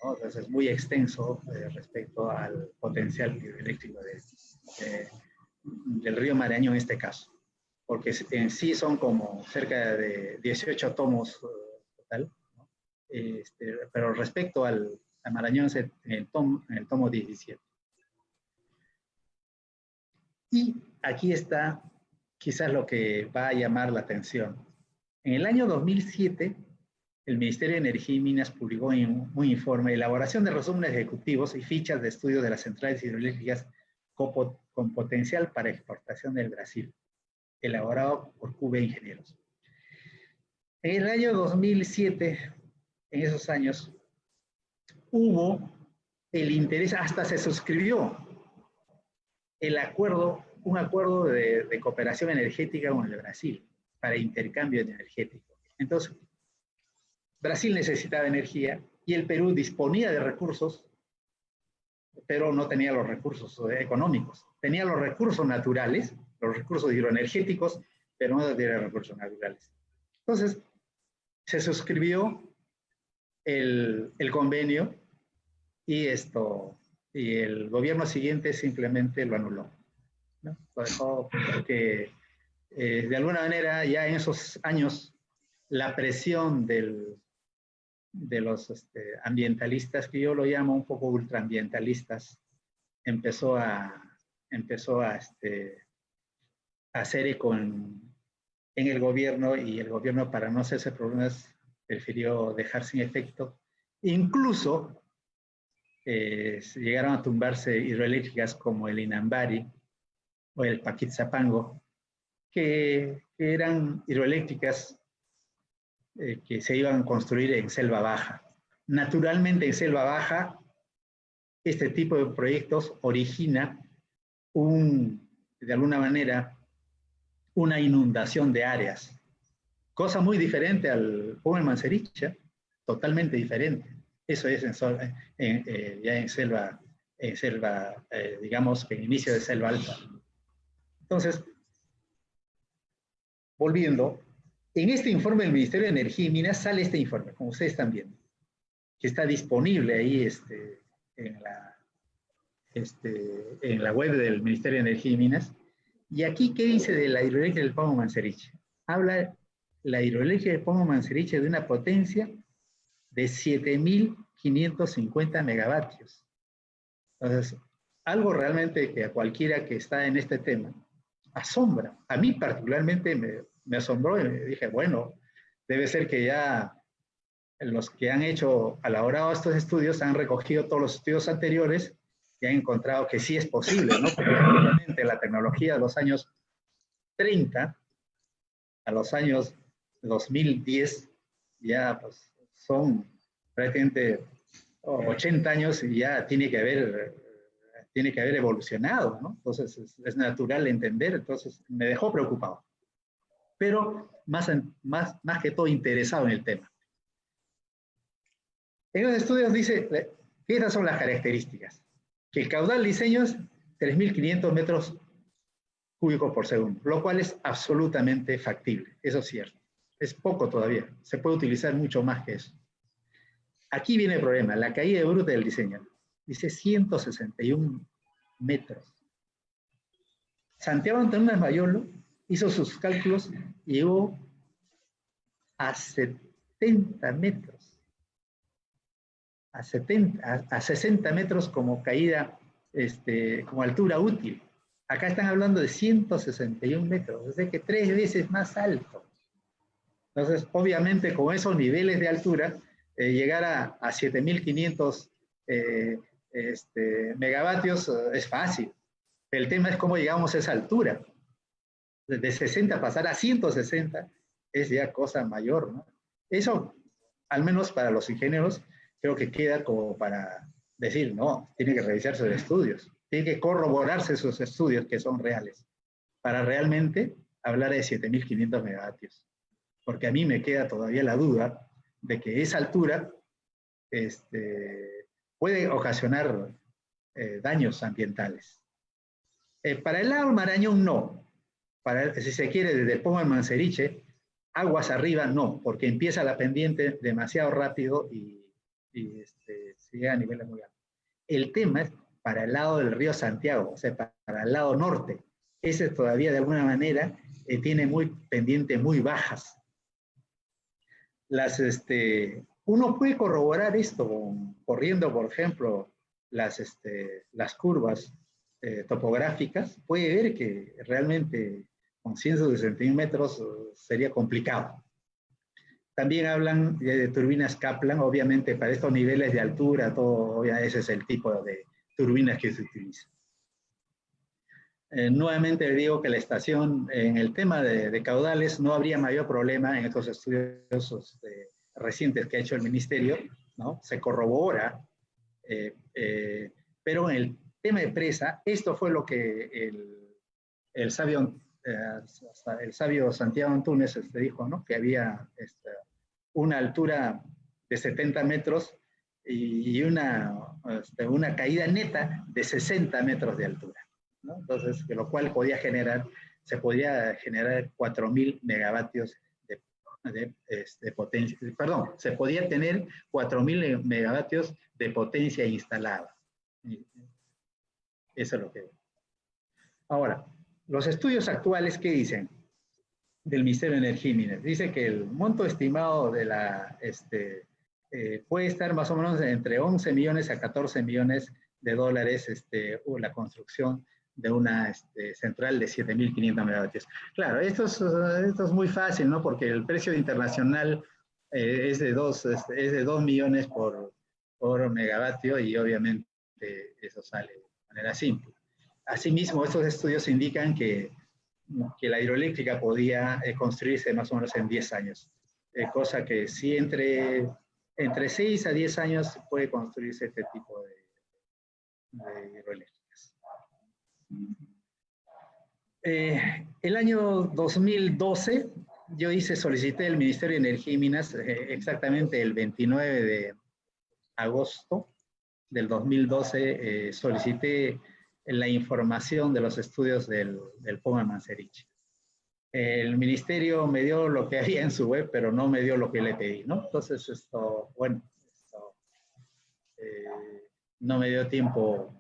¿no? Entonces es muy extenso respecto al potencial hidroeléctrico del río Marañón en este caso, porque en sí son como cerca de 18 tomos total, ¿no? Pero respecto al Marañón en el tomo 17. Y aquí está quizás lo que va a llamar la atención. En el año 2007, el Ministerio de Energía y Minas publicó un informe, Elaboración de resúmenes ejecutivos y fichas de estudio de las centrales hidroeléctricas con potencial para exportación del Brasil, elaborado por QB Ingenieros. En el año 2007, en esos años, hubo el interés, hasta se suscribió un acuerdo de cooperación energética con el Brasil para intercambio energético. Entonces, Brasil necesitaba energía y el Perú disponía de recursos, pero no tenía los recursos económicos. Tenía los recursos naturales, los recursos hidroenergéticos, pero no tenía recursos naturales. Entonces, se suscribió el convenio y el gobierno siguiente simplemente lo anuló, ¿no? Lo dejó porque de alguna manera ya en esos años la presión de los ambientalistas, que yo lo llamo un poco ultraambientalistas, empezó a hacer eco en el gobierno, y el gobierno, para no hacerse problemas, prefirió dejar sin efecto. Incluso llegaron a tumbarse hidroeléctricas como el Inambari o el Paquitzapango, que eran hidroeléctricas que se iban a construir en selva baja. Naturalmente, en selva baja, este tipo de proyectos origina de alguna manera, una inundación de áreas. Cosa muy diferente al Poma Manseriche, totalmente diferente. Eso es ya en selva, digamos que en inicio de selva alta. Entonces, volviendo, en este informe del Ministerio de Energía y Minas sale este informe, como ustedes están viendo, que está disponible ahí en la web del Ministerio de Energía y Minas. Y aquí, ¿qué dice de la hidroeléctrica del Pomo Manseriche? Habla la hidroeléctrica del Pomo Manseriche de una potencia de 7.550 megavatios. Entonces, algo realmente que a cualquiera que está en este tema asombra. A mí particularmente me asombró y me dije, bueno, debe ser que ya los que han elaborado estos estudios han recogido todos los estudios anteriores y han encontrado que sí es posible, ¿no? Porque obviamente la tecnología de los años 30 a los años 2010 ya pues, son prácticamente 80 años y ya tiene que haber evolucionado, ¿no? Entonces es natural entender, entonces me dejó preocupado, pero más que todo interesado en el tema. En los estudios dice que estas son las características, que el caudal diseño es 3.500 metros cúbicos por segundo, lo cual es absolutamente factible, eso es cierto. Es poco todavía, se puede utilizar mucho más que eso. Aquí viene el problema, la caída bruta del diseño. Dice 161 metros. Santiago Antonio Mayolo hizo sus cálculos y llegó a 70 metros. A 60 metros como caída, como altura útil. Acá están hablando de 161 metros, es decir, que 3 veces más alto. Entonces, obviamente, con esos niveles de altura, llegar a 7.500 megavatios es fácil. El tema es cómo llegamos a esa altura. De 60 pasar a 160 es ya cosa mayor, ¿no? Eso, al menos para los ingenieros, creo que queda como para decir, no, tiene que revisarse los estudios, tiene que corroborarse esos estudios que son reales, para realmente hablar de 7.500 megavatios. Porque a mí me queda todavía la duda de que esa altura puede ocasionar daños ambientales. Para el lago Marañón no. Si se quiere, desde el Pomo al Manseriche, aguas arriba no, porque empieza la pendiente demasiado rápido y se llega a niveles muy altos. El tema es para el lado del río Santiago, o sea, para el lado norte. Ese todavía de alguna manera tiene pendientes muy bajas. Uno puede corroborar esto corriendo, por ejemplo, las curvas topográficas, puede ver que realmente con 161 metros sería complicado. También hablan de turbinas Kaplan, obviamente para estos niveles de altura, ese es el tipo de turbinas que se utilizan. Nuevamente digo que la estación, en el tema de caudales, no habría mayor problema en estos estudios recientes que ha hecho el Ministerio, ¿no? Se corrobora, pero en el tema de presa, esto fue lo que el sabio Santiago Antúnez dijo, ¿no? Que había una altura de 70 metros y una caída neta de 60 metros de altura, ¿no? Entonces, lo cual se podía generar 4.000 megavatios de potencia, perdón, se podía tener 4.000 megavatios de potencia instalada. Eso es lo que... Ahora, los estudios actuales, ¿qué dicen? Del Ministerio de Energía y Minas. Dice que el monto estimado de puede estar más o menos entre 11 millones a 14 millones de dólares la construcción de una central de 7.500 megavatios. Claro, esto es muy fácil, ¿no? Porque el precio internacional es de 2 millones por megavatio y obviamente eso sale de manera simple. Asimismo, estos estudios indican que que la hidroeléctrica podía construirse más o menos en 10 años. Cosa que sí, entre 6 a 10 años puede construirse este tipo de hidroeléctricas. El año 2012, yo solicité al Ministerio de Energía y Minas, exactamente el 29 de agosto del 2012, solicité la información de los estudios del Poma Manseriche. El ministerio me dio lo que había en su web, pero no me dio lo que le pedí, ¿no? Entonces, no me dio tiempo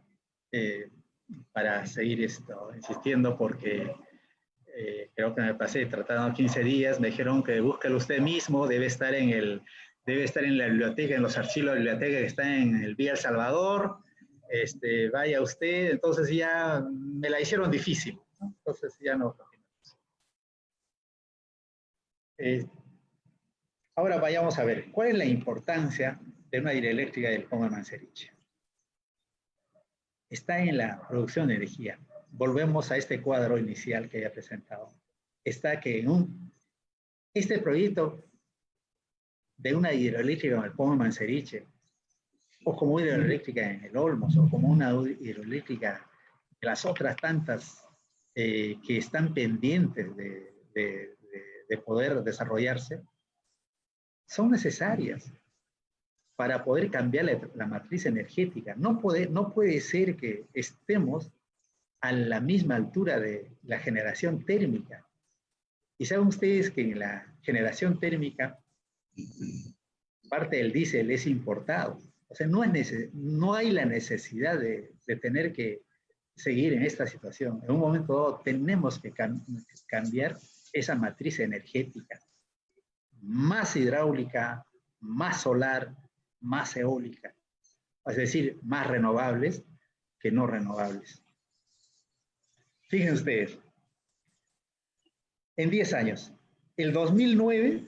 para seguir insistiendo, porque creo que me pasé tratando 15 días, me dijeron que búsquelo usted mismo, debe estar en la biblioteca, en los archivos de la biblioteca que está en el Vía El Salvador, vaya usted. Entonces ya me la hicieron difícil, ¿no? Entonces ya no. Ahora vayamos a ver, ¿cuál es la importancia de una hidroeléctrica del Poma Manseriche? Está en la producción de energía. Volvemos a este cuadro inicial que había presentado. Está que este proyecto de una hidroeléctrica en el Poma Manseriche, o como hidroeléctrica en el Olmos, o como una hidroeléctrica de las otras tantas que están pendientes de poder desarrollarse, son necesarias para poder cambiar la matriz energética. No puede ser que estemos a la misma altura de la generación térmica. Y saben ustedes que en la generación térmica parte del diésel es importado. O sea, no hay la necesidad de tener que seguir en esta situación. En un momento dado tenemos que cambiar esa matriz energética. Más hidráulica, más solar, más eólica. Es decir, más renovables que no renovables. Fíjense ustedes, en 10 años, el 2009,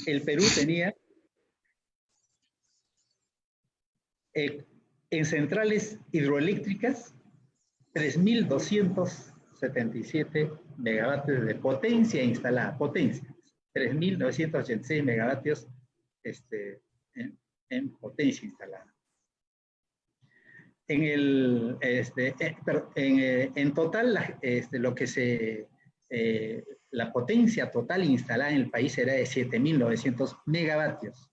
el Perú tenía en centrales hidroeléctricas 3.277 megavatios de potencia instalada, 3.986 megavatios en potencia instalada. En total, la potencia total instalada en el país era de 7.900 megavatios.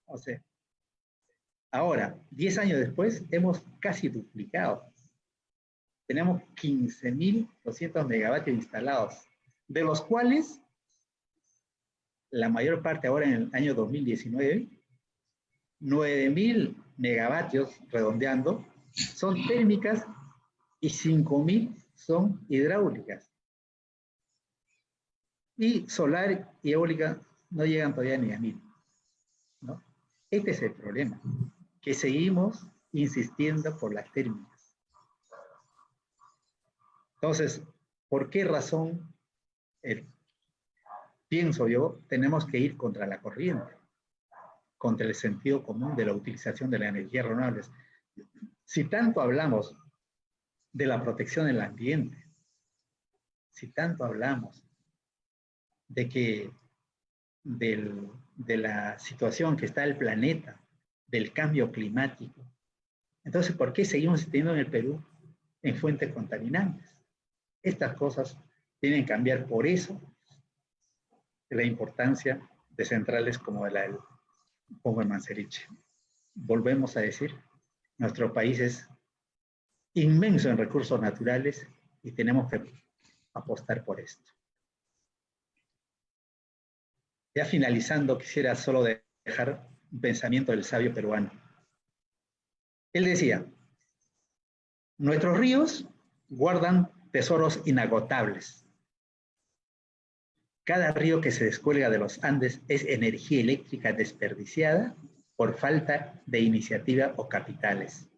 O sea, ahora, 10 años después, hemos casi duplicado. Tenemos 15.200 megavatios instalados, de los cuales la mayor parte ahora en el año 2019, 9.000 megavatios, redondeando, son térmicas y 5.000 son hidráulicas. Y solar y eólica no llegan todavía ni a 1.000, ¿no? Este es el problema, que seguimos insistiendo por las térmicas. Entonces, ¿por qué razón, pienso yo, tenemos que ir contra la corriente, contra el sentido común de la utilización de las energías renovables? Si tanto hablamos de la protección del ambiente, si tanto hablamos de la situación que está el planeta, del cambio climático, entonces, ¿por qué seguimos teniendo en el Perú en fuentes contaminantes? Estas cosas tienen que cambiar. Por eso la importancia de centrales como el Poma Manseriche. Volvemos a decir, nuestro país es inmenso en recursos naturales y tenemos que apostar por esto. Ya finalizando, quisiera solo dejar un pensamiento del sabio peruano. Él decía, nuestros ríos guardan tesoros inagotables. Cada río que se descuelga de los Andes es energía eléctrica desperdiciada por falta de iniciativa o capitales.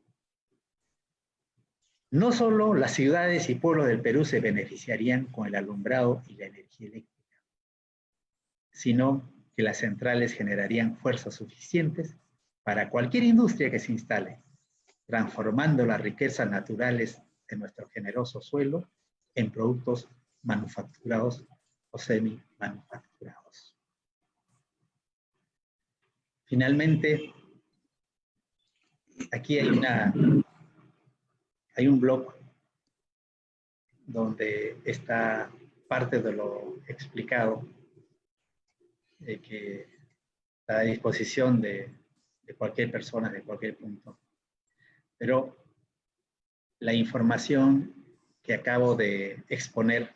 No solo las ciudades y pueblos del Perú se beneficiarían con el alumbrado y la energía eléctrica, sino que las centrales generarían fuerzas suficientes para cualquier industria que se instale, transformando las riquezas naturales de nuestro generoso suelo en productos manufacturados o semi-manufacturados. Finalmente, aquí hay un blog donde está parte de lo explicado, que está a disposición de cualquier persona, de cualquier punto. Pero la información que acabo de exponer,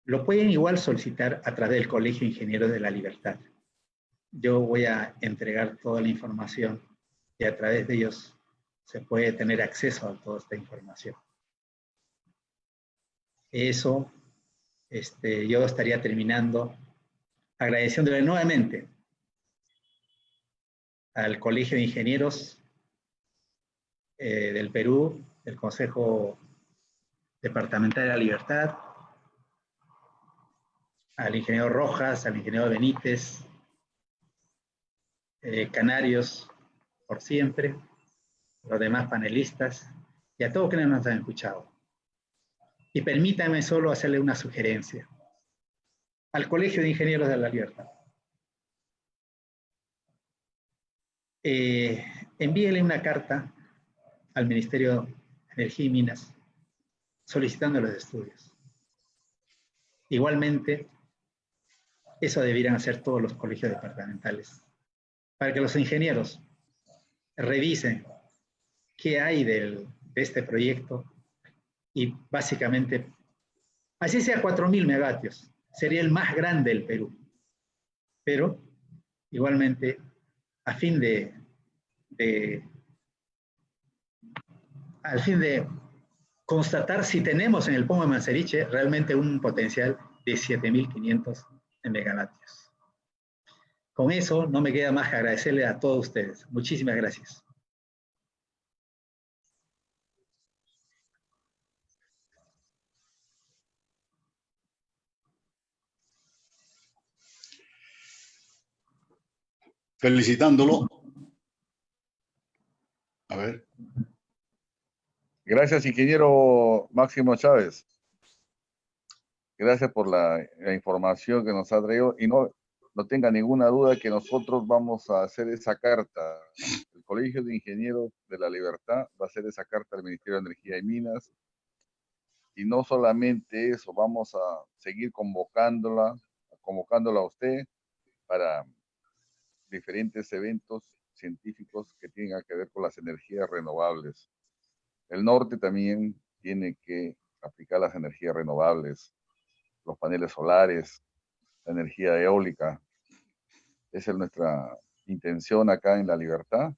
lo pueden igual solicitar a través del Colegio de Ingenieros de la Libertad. Yo voy a entregar toda la información y a través de ellos se puede tener acceso a toda esta información. Eso, yo estaría terminando agradeciéndole nuevamente al Colegio de Ingenieros del Perú, el Consejo Departamental de la Libertad, al ingeniero Rojas, al ingeniero Benítez, Canarios, por siempre, los demás panelistas y a todos quienes nos han escuchado. Y permítanme solo hacerle una sugerencia al Colegio de Ingenieros de la Libertad. Envíenle una carta al Ministerio de Energía y Minas solicitando los estudios. Igualmente, eso debieran hacer todos los colegios departamentales, para que los ingenieros revisen qué hay de este proyecto y básicamente, así sea 4.000 megavatios, sería el más grande del Perú. Pero, igualmente, al fin de constatar si tenemos en el Pomo de Manseriche realmente un potencial de 7.500 megavatios. Con eso no me queda más que agradecerle a todos ustedes. Muchísimas gracias. Felicitándolo. A ver. Gracias, ingeniero Máximo Chávez. Gracias por la información que nos ha traído y no tenga ninguna duda que nosotros vamos a hacer esa carta. El Colegio de Ingenieros de la Libertad va a hacer esa carta al Ministerio de Energía y Minas. Y no solamente eso, vamos a seguir convocándola a usted para diferentes eventos científicos que tengan que ver con las energías renovables. El norte también tiene que aplicar las energías renovables, los paneles solares, la energía eólica. Esa es nuestra intención acá en La Libertad.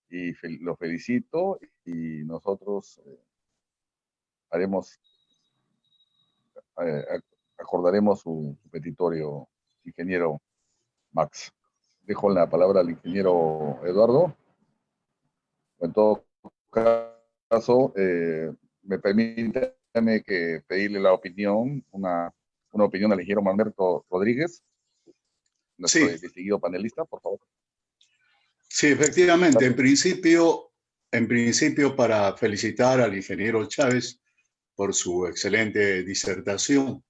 Y lo felicito y nosotros acordaremos su petitorio, ingeniero Max. Dejo la palabra al ingeniero Eduardo. En todo caso, me permítame que pedirle la opinión, una opinión al ingeniero Manberto Rodríguez, nuestro distinguido panelista, por favor. Sí, efectivamente. En principio, para felicitar al ingeniero Chávez por su excelente disertación.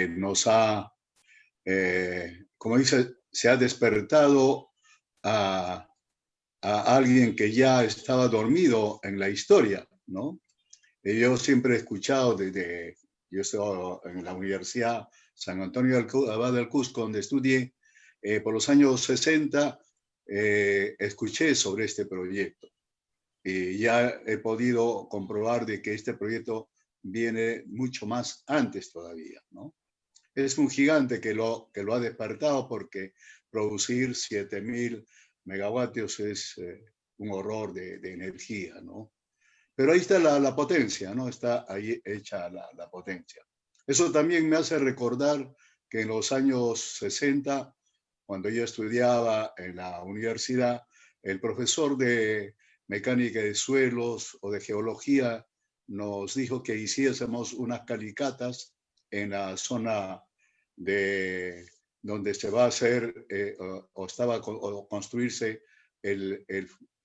Nos ha, como dice, se ha despertado a alguien que ya estaba dormido en la historia, ¿no? Yo siempre he escuchado yo estaba en la Universidad San Antonio Abad del Cusco, donde estudié por los años 60, escuché sobre este proyecto. Y ya he podido comprobar de que este proyecto viene mucho más antes todavía, ¿no? Es un gigante que lo ha despertado, porque producir 7.000 megavatios es un horror de energía, ¿no? Pero ahí está la potencia, ¿no? Está ahí hecha la potencia. Eso también me hace recordar que en los años 60, cuando yo estudiaba en la universidad, el profesor de mecánica de suelos o de geología nos dijo que hiciésemos unas calicatas en la zona donde se va a hacer o construirse el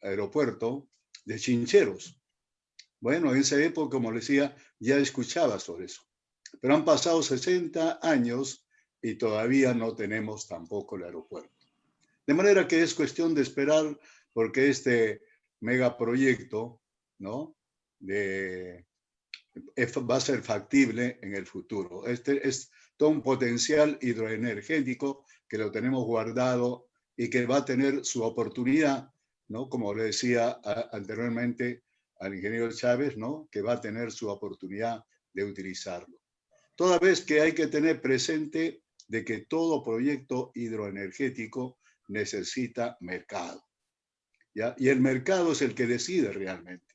aeropuerto de Chincheros. Bueno, en esa época, como les decía, ya escuchaba sobre eso. Pero han pasado 60 años y todavía no tenemos tampoco el aeropuerto. De manera que es cuestión de esperar porque este megaproyecto, ¿no? Va a ser factible en el futuro. Este es todo un potencial hidroenergético que lo tenemos guardado y que va a tener su oportunidad, ¿no? Como le decía anteriormente al ingeniero Chávez, ¿no? Que va a tener su oportunidad de utilizarlo. Toda vez que hay que tener presente de que todo proyecto hidroenergético necesita mercado, ¿ya? Y el mercado es el que decide realmente.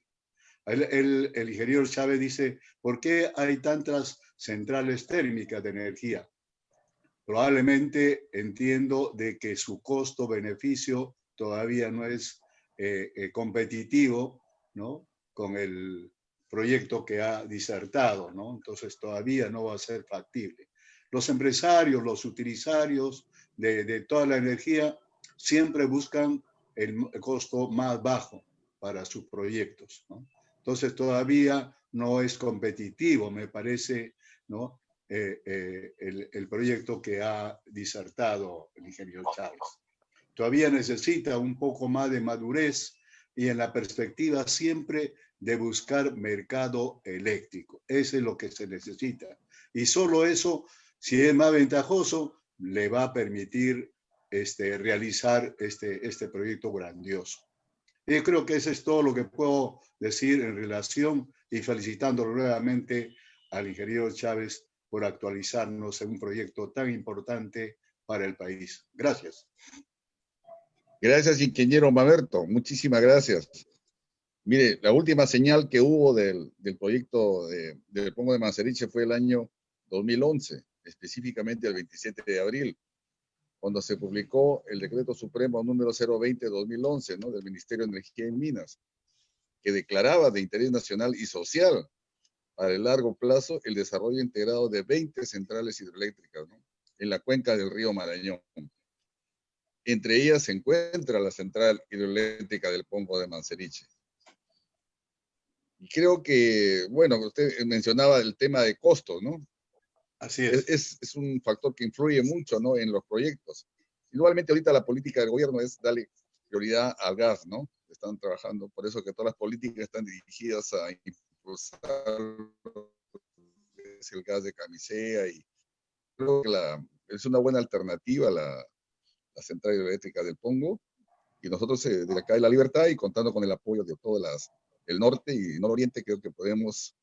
El ingeniero Chávez dice, ¿por qué hay tantas centrales térmicas de energía? Probablemente entiendo de que su costo-beneficio todavía no es competitivo, ¿no? Con el proyecto que ha disertado, ¿no? Entonces todavía no va a ser factible. Los empresarios, los utilitarios de toda la energía siempre buscan el costo más bajo para sus proyectos, ¿no? Entonces todavía no es competitivo, me parece, ¿no? El proyecto que ha disertado el ingeniero Chávez. Todavía necesita un poco más de madurez y en la perspectiva siempre de buscar mercado eléctrico. Eso es lo que se necesita. Y solo eso, si es más ventajoso, le va a permitir realizar este proyecto grandioso. Yo creo que eso es todo lo que puedo decir en relación y felicitándolo nuevamente al ingeniero Chávez por actualizarnos en un proyecto tan importante para el país. Gracias. Gracias, ingeniero Mamerto. Muchísimas gracias. Mire, la última señal que hubo del proyecto del Pongo de Manseriche fue el año 2011, específicamente el 27 de abril, cuando se publicó el decreto supremo número 020-2011, ¿no? Del Ministerio de Energía y Minas, que declaraba de interés nacional y social para el largo plazo el desarrollo integrado de 20 centrales hidroeléctricas, ¿no? En la cuenca del río Marañón. Entre ellas se encuentra la central hidroeléctrica del Pongo de Manseriche. Y creo que, bueno, usted mencionaba el tema de costos, ¿no? Así es. Es un factor que influye mucho, ¿no? En los proyectos. Igualmente ahorita la política del gobierno es darle prioridad al gas, ¿no? Están trabajando, por eso que todas las políticas están dirigidas a impulsar el gas de camisea y creo que es una buena alternativa la central hidroeléctrica del Pongo y nosotros de acá de La Libertad y contando con el apoyo de todo el norte y nororiente creo que podemos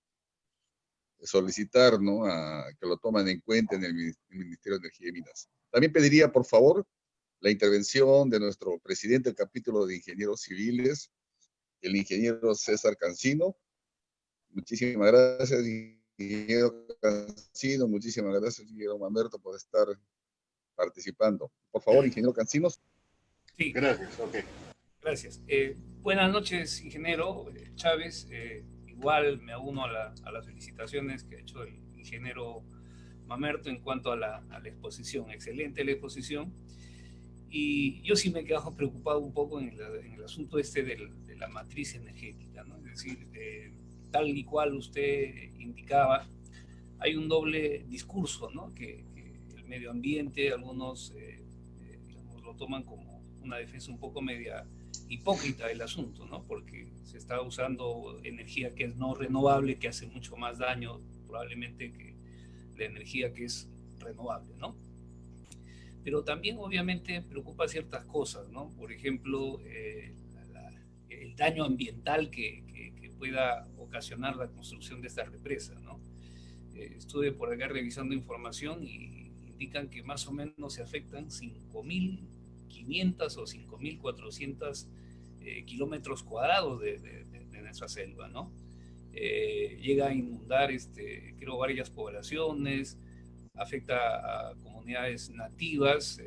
solicitar, ¿no? Que lo tomen en cuenta en el Ministerio de Energía y Minas. También pediría, por favor, la intervención de nuestro presidente del capítulo de ingenieros civiles, el ingeniero César Cancino. Muchísimas gracias, ingeniero Cancino. Muchísimas gracias, ingeniero Mamerto, por estar participando. Por favor, ingeniero Cancinos. Sí, gracias. Okay. Gracias. Buenas noches, ingeniero Chávez. Igual me uno a las felicitaciones que ha hecho el ingeniero Mamerto en cuanto a la exposición. Excelente la exposición. Y yo sí me he quedado preocupado un poco en el asunto de la matriz energética, ¿no? Es decir, tal y cual usted indicaba, hay un doble discurso, ¿no? Que el medio ambiente, algunos digamos, lo toman como una defensa un poco media hipócrita del asunto, ¿no? Porque se está usando energía que es no renovable, que hace mucho más daño probablemente que la energía que es renovable, ¿no? Pero también obviamente preocupa ciertas cosas, ¿no? Por ejemplo, el daño ambiental que pueda ocasionar la construcción de estas represas, ¿no? Estuve por acá revisando información y indican que más o menos se afectan 5.500 o 5.400 kilómetros cuadrados de nuestra selva, ¿no? Llega a inundar, creo, varias poblaciones, afecta a comunidades nativas,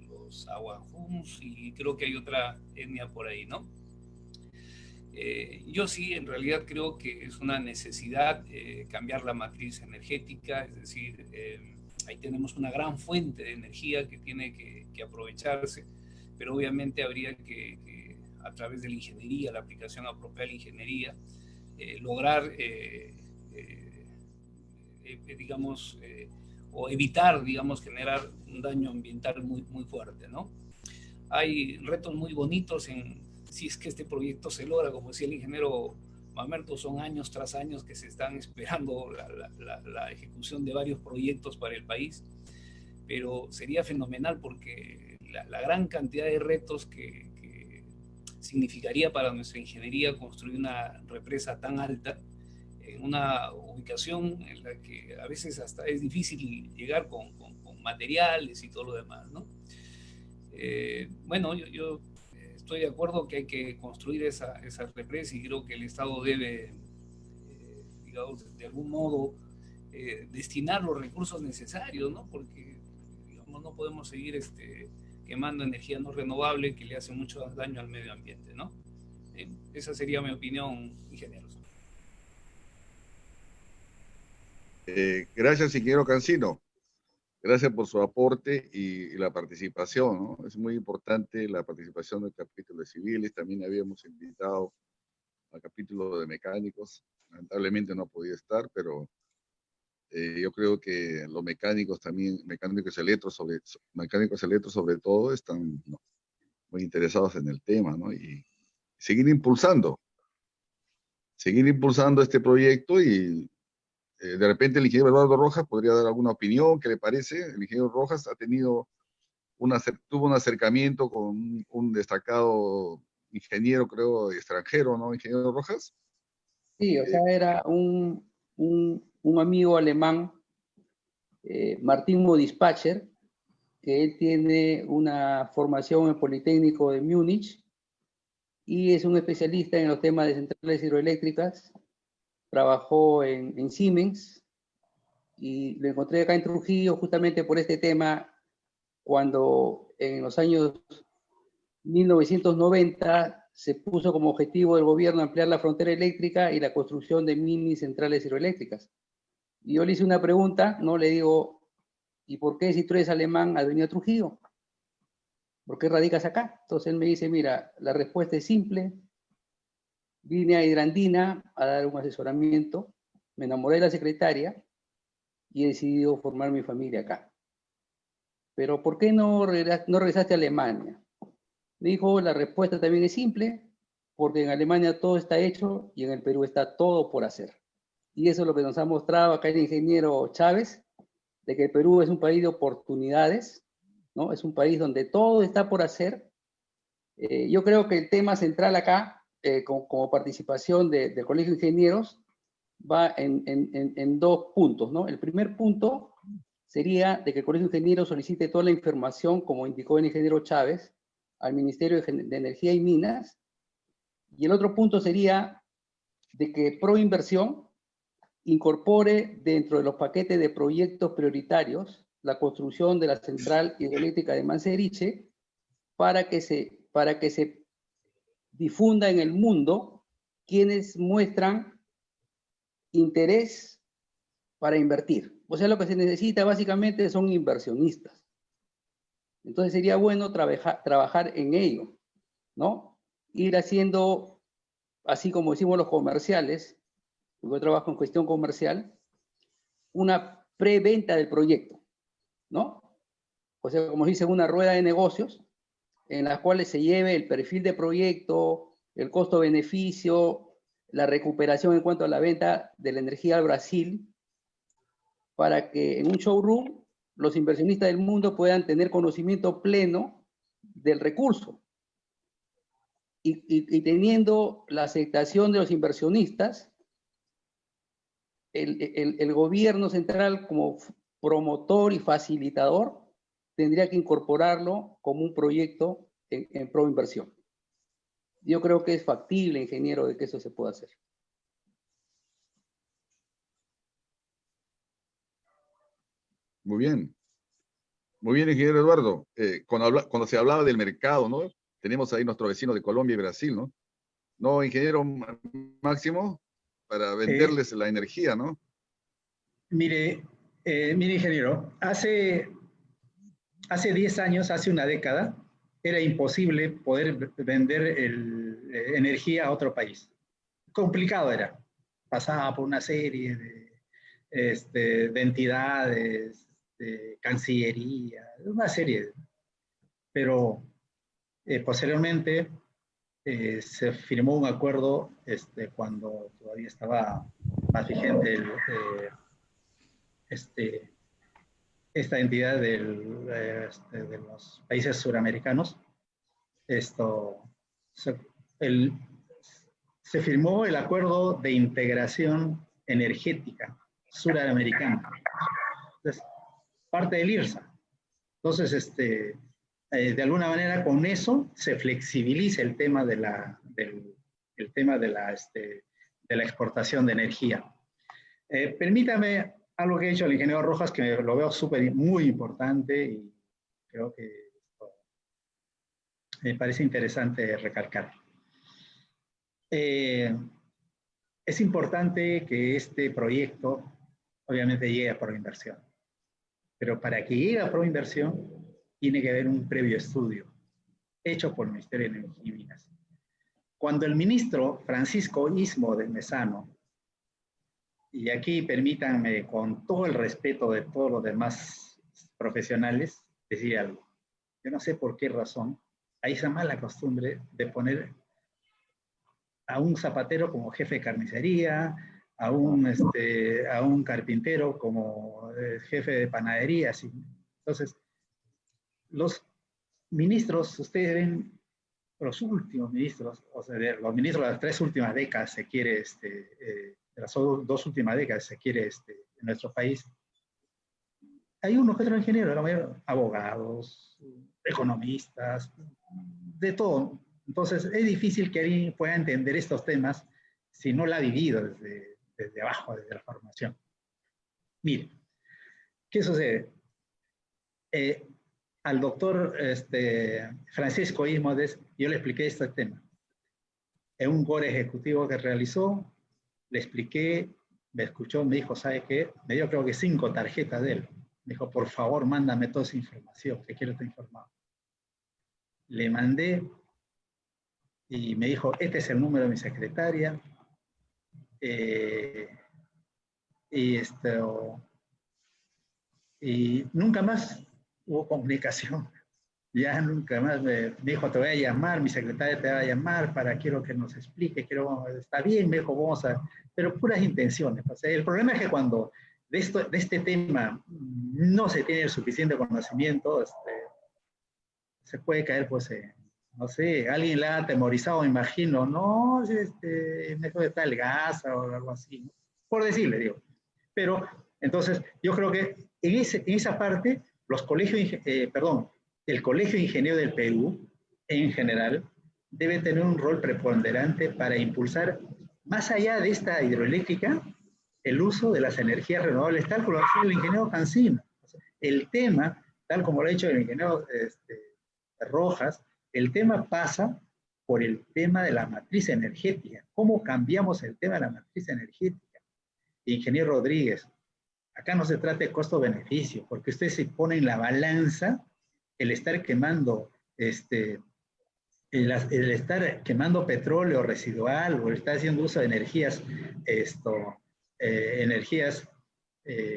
los aguajuns, y creo que hay otra etnia por ahí, ¿no? Yo sí, en realidad creo que es una necesidad cambiar la matriz energética, es decir, ahí tenemos una gran fuente de energía que tiene que aprovecharse, pero obviamente habría que, a través de la ingeniería, la aplicación apropiada de la ingeniería, lograr, digamos, o evitar, digamos, generar un daño ambiental muy, muy fuerte, ¿no? Hay retos muy bonitos si es que este proyecto se logra, como decía el ingeniero Mamerto, son años tras años que se están esperando la ejecución de varios proyectos para el país, pero sería fenomenal porque la gran cantidad de retos que significaría para nuestra ingeniería construir una represa tan alta en una ubicación en la que a veces hasta es difícil llegar con materiales y todo lo demás, ¿no? Bueno, yo estoy de acuerdo que hay que construir esa represa y creo que el Estado debe, digamos, de algún modo destinar los recursos necesarios, ¿no? Porque, digamos, no podemos seguir quemando energía no renovable que le hace mucho daño al medio ambiente, ¿no? Esa sería mi opinión, ingenieros. Gracias, ingeniero Cancino. Gracias por su aporte y la participación, ¿no? Es muy importante la participación del capítulo de civiles. También habíamos invitado al capítulo de mecánicos. Lamentablemente no podía estar, pero yo creo que los mecánicos también, mecánicos electros sobre todo, están, ¿no?, muy interesados en el tema, ¿no? Y seguir impulsando este proyecto y de repente el ingeniero Eduardo Rojas podría dar alguna opinión. ¿Qué le parece? El ingeniero Rojas tuvo un acercamiento con un destacado ingeniero, creo, extranjero, ¿no, ingeniero Rojas? Sí, o sea, era un amigo alemán, Martín Modispacher, que él tiene una formación en el Politécnico de Múnich y es un especialista en los temas de centrales hidroeléctricas. Trabajó en Siemens y lo encontré acá en Trujillo justamente por este tema, cuando en los años 1990 se puso como objetivo del gobierno ampliar la frontera eléctrica y la construcción de mini centrales hidroeléctricas. Y yo le hice una pregunta, ¿no? Le digo, ¿y por qué, si tú eres alemán, has venido a Trujillo? ¿Por qué radicas acá? Entonces él me dice, mira, la respuesta es simple. Vine a Hidrandina a dar un asesoramiento, me enamoré de la secretaria y he decidido formar mi familia acá. Pero ¿por qué no regresaste a Alemania? Me dijo, la respuesta también es simple, porque en Alemania todo está hecho y en el Perú está todo por hacer. Y eso es lo que nos ha mostrado acá el ingeniero Chávez, de que el Perú es un país de oportunidades, ¿no? Es un país donde todo está por hacer. Yo creo que el tema central acá, como participación del Colegio de Ingenieros, va en dos puntos, ¿no? El primer punto sería de que el Colegio de Ingenieros solicite toda la información, como indicó el ingeniero Chávez, al Ministerio de Energía y Minas. Y el otro punto sería de que Proinversión incorpore dentro de los paquetes de proyectos prioritarios la construcción de la central hidroeléctrica de Manseriche para que se difunda en el mundo quienes muestran interés para invertir. O sea, lo que se necesita básicamente son inversionistas. Entonces sería bueno trabajar en ello, ¿no? Ir haciendo, así como decimos los comerciales, yo trabajo en cuestión comercial, una preventa del proyecto, ¿no? O sea, como dice, una rueda de negocios en las cuales se lleve el perfil de proyecto, el costo-beneficio, la recuperación en cuanto a la venta de la energía al Brasil, para que en un showroom los inversionistas del mundo puedan tener conocimiento pleno del recurso. Y teniendo la aceptación de los inversionistas, el gobierno central, como promotor y facilitador, tendría que incorporarlo como un proyecto en Proinversión. Yo creo que es factible, ingeniero, de que eso se pueda hacer. Muy bien, ingeniero Eduardo. Cuando se hablaba del mercado, ¿no? Tenemos ahí nuestros vecinos de Colombia y Brasil, ¿no? No, ingeniero Máximo, para venderles la energía, ¿no? Mire, ingeniero, hace 10 años, hace una década, era imposible poder vender energía a otro país. Complicado era. pasaba por una serie de entidades, de Cancillería, una serie. Pero posteriormente se firmó un acuerdo cuando todavía estaba más vigente esta entidad de los países suramericanos. Se firmó el acuerdo de integración energética suramericana. Entonces, parte del IRSA. Entonces, de alguna manera con eso se flexibiliza el tema de la exportación de energía. Permítame algo que ha dicho el ingeniero Rojas, que lo veo muy importante y creo que me parece interesante recalcar. Es importante que este proyecto obviamente llegue a Proinversión, pero para que llegue a Proinversión tiene que haber un previo estudio hecho por el Ministerio de Energía y Minas. Cuando el ministro Francisco Istmo de Mesano, y aquí permítanme con todo el respeto de todos los demás profesionales, decir algo. Yo no sé por qué razón hay esa mala costumbre de poner a un zapatero como jefe de carnicería, a un carpintero como jefe de panadería. ¿Sí? Entonces, los ministros, ustedes ven, los últimos ministros, o sea, los ministros de las 3 últimas décadas, se quiere, de las 2 últimas décadas, se quiere, en nuestro país, hay unos que otros ingenieros, la mayoría abogados, economistas, de todo. Entonces, es difícil que alguien pueda entender estos temas si no la ha vivido desde abajo, desde la formación. Mire, ¿qué sucede? Al doctor Francisco Ismodes, yo le expliqué este tema. En un core ejecutivo que realizó, le expliqué, me escuchó, me dijo, ¿sabe qué? Me dio creo que 5 tarjetas de él. Me dijo, por favor, mándame toda esa información, que quiero estar informado. Le mandé y me dijo, este es el número de mi secretaria. Y nunca más hubo comunicación. Ya nunca más me dijo, te voy a llamar, mi secretaria te va a llamar quiero que nos explique, está bien, me dijo, vamos a, pero puras intenciones. O sea, el problema es que cuando de este tema no se tiene el suficiente conocimiento, se puede caer, pues, no sé, alguien la ha atemorizado, me imagino, no, mejor está el gas o algo así, ¿no? Por decirle, digo. Pero, entonces, yo creo que en esa parte, los colegios, el Colegio de Ingenieros del Perú, en general, debe tener un rol preponderante para impulsar, más allá de esta hidroeléctrica, el uso de las energías renovables, tal como lo ha hecho el ingeniero Cancino. El tema, tal como lo ha hecho el ingeniero Rojas, el tema pasa por el tema de la matriz energética. ¿Cómo cambiamos el tema de la matriz energética? Ingeniero Rodríguez, acá no se trata de costo-beneficio, porque usted se pone en la balanza el estar quemando el estar quemando petróleo residual o el estar haciendo uso de energías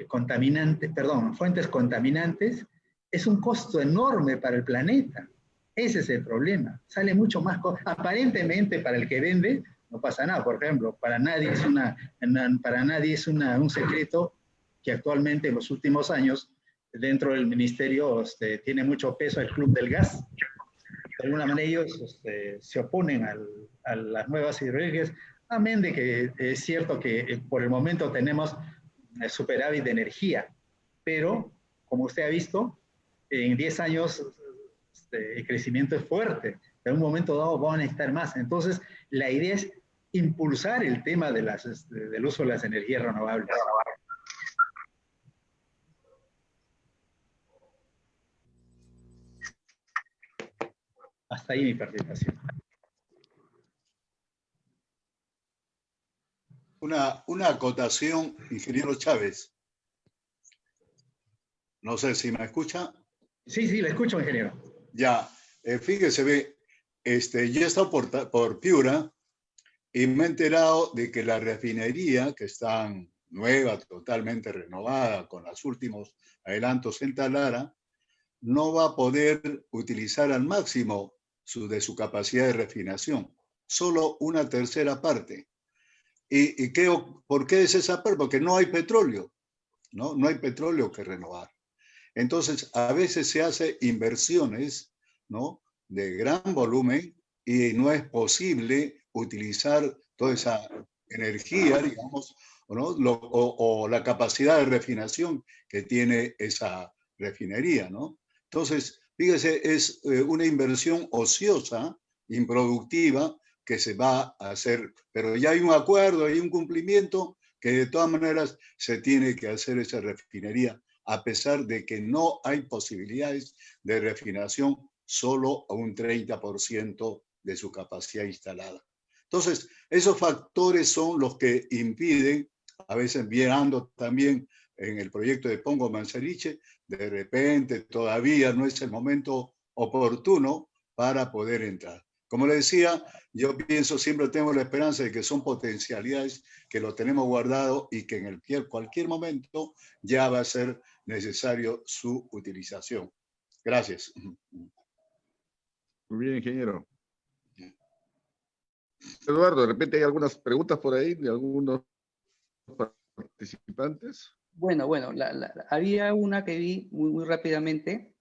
contaminantes, fuentes contaminantes, es un costo enorme para el planeta. Ese es el problema. Sale mucho más, aparentemente para el que vende no pasa nada. Por ejemplo, para nadie es un secreto que actualmente en los últimos años dentro del ministerio tiene mucho peso el Club del Gas. De alguna manera ellos se oponen a las nuevas hidroeléctricas, amén de que es cierto que por el momento tenemos superávit de energía, pero como usted ha visto, en 10 años el crecimiento es fuerte, en un momento dado van a necesitar más. Entonces, la idea es impulsar el tema del uso de las energías renovables. Hasta ahí mi participación. Una acotación, ingeniero Chávez. No sé si me escucha. Sí, le escucho, ingeniero. Ya, fíjese, yo he estado por Piura y me he enterado de que la refinería, que está nueva, totalmente renovada, con los últimos adelantos en Talara, no va a poder utilizar al máximo de su capacidad de refinación, solo una tercera parte. ¿Y por qué es esa parte? Porque no hay petróleo, ¿no? No hay petróleo que renovar. Entonces, a veces se hace inversiones, ¿no?, de gran volumen y no es posible utilizar toda esa energía, digamos, ¿no?, o la capacidad de refinación que tiene esa refinería, ¿no? Entonces, fíjese, es una inversión ociosa, improductiva, que se va a hacer, pero ya hay un acuerdo, hay un cumplimiento, que de todas maneras se tiene que hacer esa refinería, a pesar de que no hay posibilidades de refinación solo a un 30% de su capacidad instalada. Entonces, esos factores son los que impiden, a veces viendo también en el proyecto de Pongo Manseriche, de repente todavía no es el momento oportuno para poder entrar. Como le decía, yo pienso, siempre tengo la esperanza de que son potencialidades que lo tenemos guardado y que en cualquier momento ya va a ser necesario su utilización. Gracias. Muy bien, ingeniero. Eduardo, de repente hay algunas preguntas por ahí de algunos participantes. Bueno, había una que vi muy rápidamente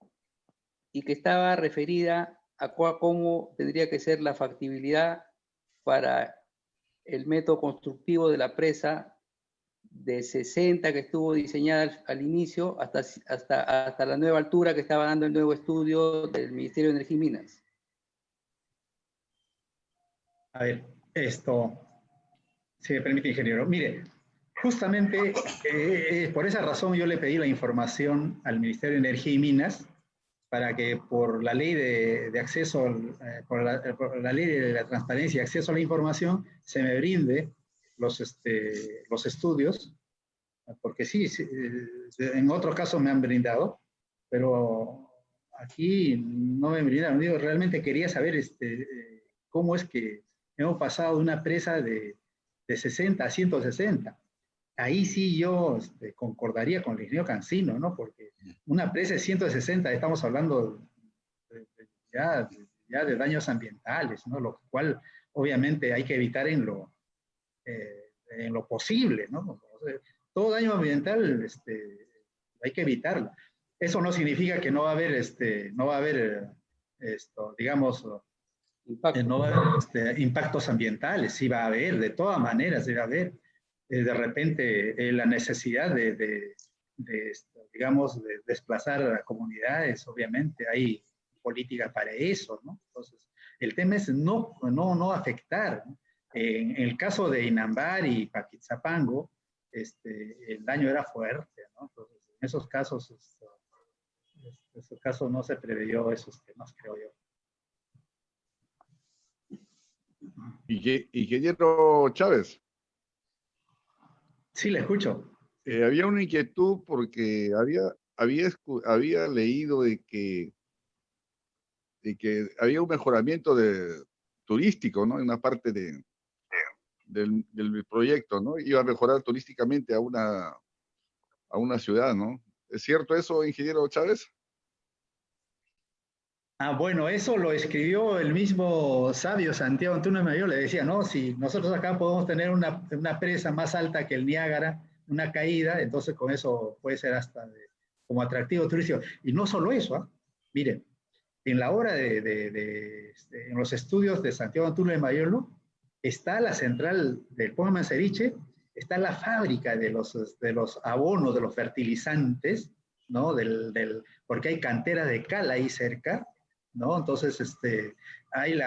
y que estaba referida a cómo tendría que ser la factibilidad para el método constructivo de la presa de 60 que estuvo diseñada al inicio hasta la nueva altura que estaba dando el nuevo estudio del Ministerio de Energía y Minas. A ver, si me permite, ingeniero. Mire, justamente por esa razón yo le pedí la información al Ministerio de Energía y Minas para que por la ley de acceso, por la ley de la transparencia y acceso a la información, se me brinde los estudios, porque sí, en otros casos me han brindado, pero aquí no me brindaron. Digo, realmente quería saber cómo es que hemos pasado de una presa de 60 a 160. Ahí sí yo concordaría con el ingeniero Cancino, ¿no? Porque una presa de 160, estamos hablando ya de daños ambientales, ¿no? Lo cual obviamente hay que evitar en lo posible, ¿no? O sea, todo daño ambiental hay que evitarlo. Eso no significa que no va a haber, digamos, no va a haber impactos ambientales, sí va a haber, de todas maneras, sí va a haber. De repente, la necesidad digamos, de desplazar a comunidades, obviamente, hay política para eso, ¿no? Entonces, el tema es no afectar, ¿no? En el caso de Inambari y Paquitzapango, el daño era fuerte, ¿no? Entonces, en esos casos no se preveyó esos temas, creo yo. Ingeniero Chávez. Sí, le escucho. Había una inquietud porque había leído de que había un mejoramiento turístico, ¿no? En una parte del proyecto, ¿no? Iba a mejorar turísticamente a una ciudad, ¿no? ¿Es cierto eso, ingeniero Chávez? Bueno, eso lo escribió el mismo sabio Santiago Antúnez Mayor, le decía, no, si nosotros acá podemos tener una presa más alta que el Niágara, una caída, entonces con eso puede ser hasta como atractivo turístico. Y no solo eso, miren, en la obra en los estudios de Santiago Antúnez Mayor, ¿no?, está la central del Pongo Manseriche, está la fábrica de los abonos, de los fertilizantes, ¿no? Porque hay cantera de cal ahí cerca, ¿no? Entonces, hay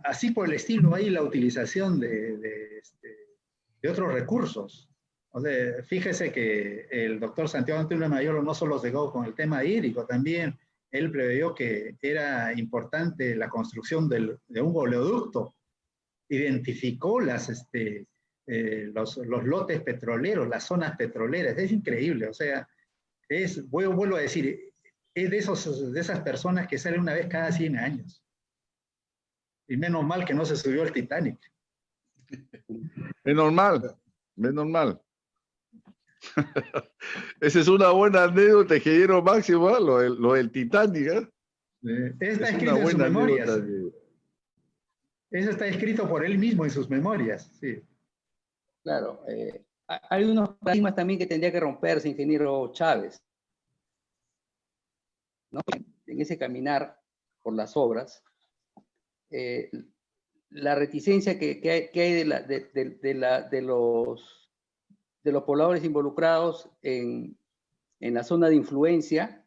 así por el estilo, hay la utilización de otros recursos. O sea, fíjese que el doctor Santiago Antúnez Mayor no solo se quedó con el tema hídrico, también él preveyó que era importante la construcción de un oleoducto, identificó los lotes petroleros, las zonas petroleras, es increíble, o sea, vuelvo a decir, es de esas personas que salen una vez cada 100 años. Y menos mal que no se subió el Titanic. Es normal, es normal. Esa es una buena anécdota, ingeniero Máximo, ¿eh? Lo del Titanic, ¿eh? Está Es escrito una en sus buena memorias. anécdota. Eso está escrito por él mismo en sus memorias. Sí. Claro, hay unos paradigmas también que tendría que romperse, ingeniero Chávez, ¿no? En ese caminar por las obras, la reticencia que hay de los pobladores involucrados en la zona de influencia,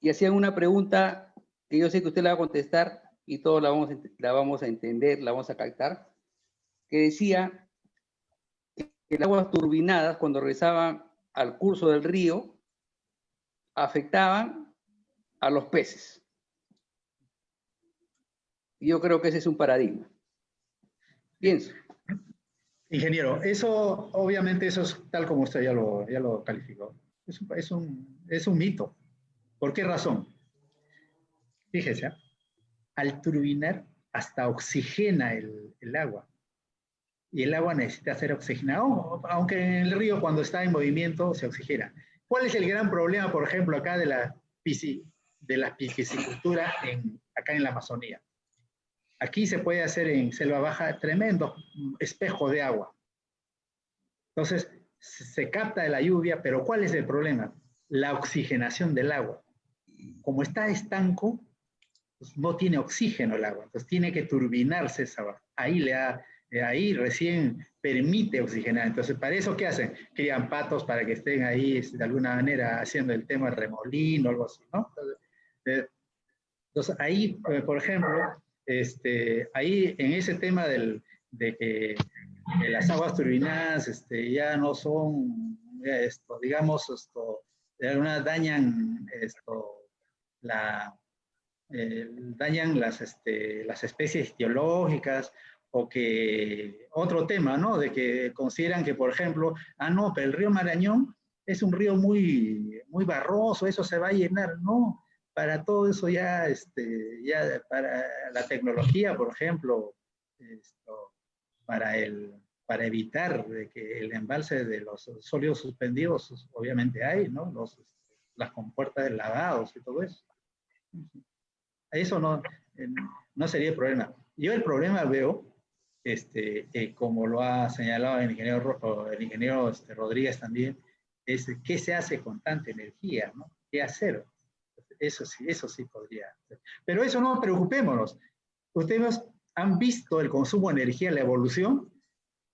y hacían una pregunta que yo sé que usted la va a contestar y todos la vamos a entender, la vamos a captar, que decía que las aguas turbinadas, cuando regresaban al curso del río, afectaban a los peces. Y yo creo que ese es un paradigma. Pienso. Ingeniero, eso, obviamente, eso es tal como usted ya lo calificó. Es un mito. ¿Por qué razón? Fíjese, al turbinar hasta oxigena el agua. Y el agua necesita ser oxigenado, aunque en el río cuando está en movimiento se oxigena. ¿Cuál es el gran problema, por ejemplo, acá de la piscicultura acá en la Amazonía? Aquí se puede hacer en selva baja tremendo espejo de agua. Entonces, se capta de la lluvia, pero ¿cuál es el problema? La oxigenación del agua. Como está estanco, pues no tiene oxígeno el agua, entonces tiene que turbinarse esa agua. Ahí recién permite oxigenar. Entonces, ¿para eso qué hacen? Crían patos para que estén ahí de alguna manera haciendo el tema remolino o algo así, ¿no? Entonces ahí, por ejemplo, ahí en ese tema de que las aguas turbinadas ya no son, digamos, de alguna dañan dañan las especies geológicas, o que otro tema, ¿no? De que consideran que, por ejemplo, no, pero el río Marañón es un río muy, muy barroso, eso se va a llenar, no. Para todo eso ya para la tecnología, por ejemplo, para evitar de que el embalse de los sólidos suspendidos, obviamente hay, ¿no? Las compuertas de lavados y todo eso. Eso no sería el problema. Yo el problema veo, como lo ha señalado el ingeniero Rodríguez también, es qué se hace con tanta energía, ¿no? ¿Qué hacer? Eso sí podría ser. Pero eso no preocupémonos. Ustedes han visto el consumo de energía, la evolución,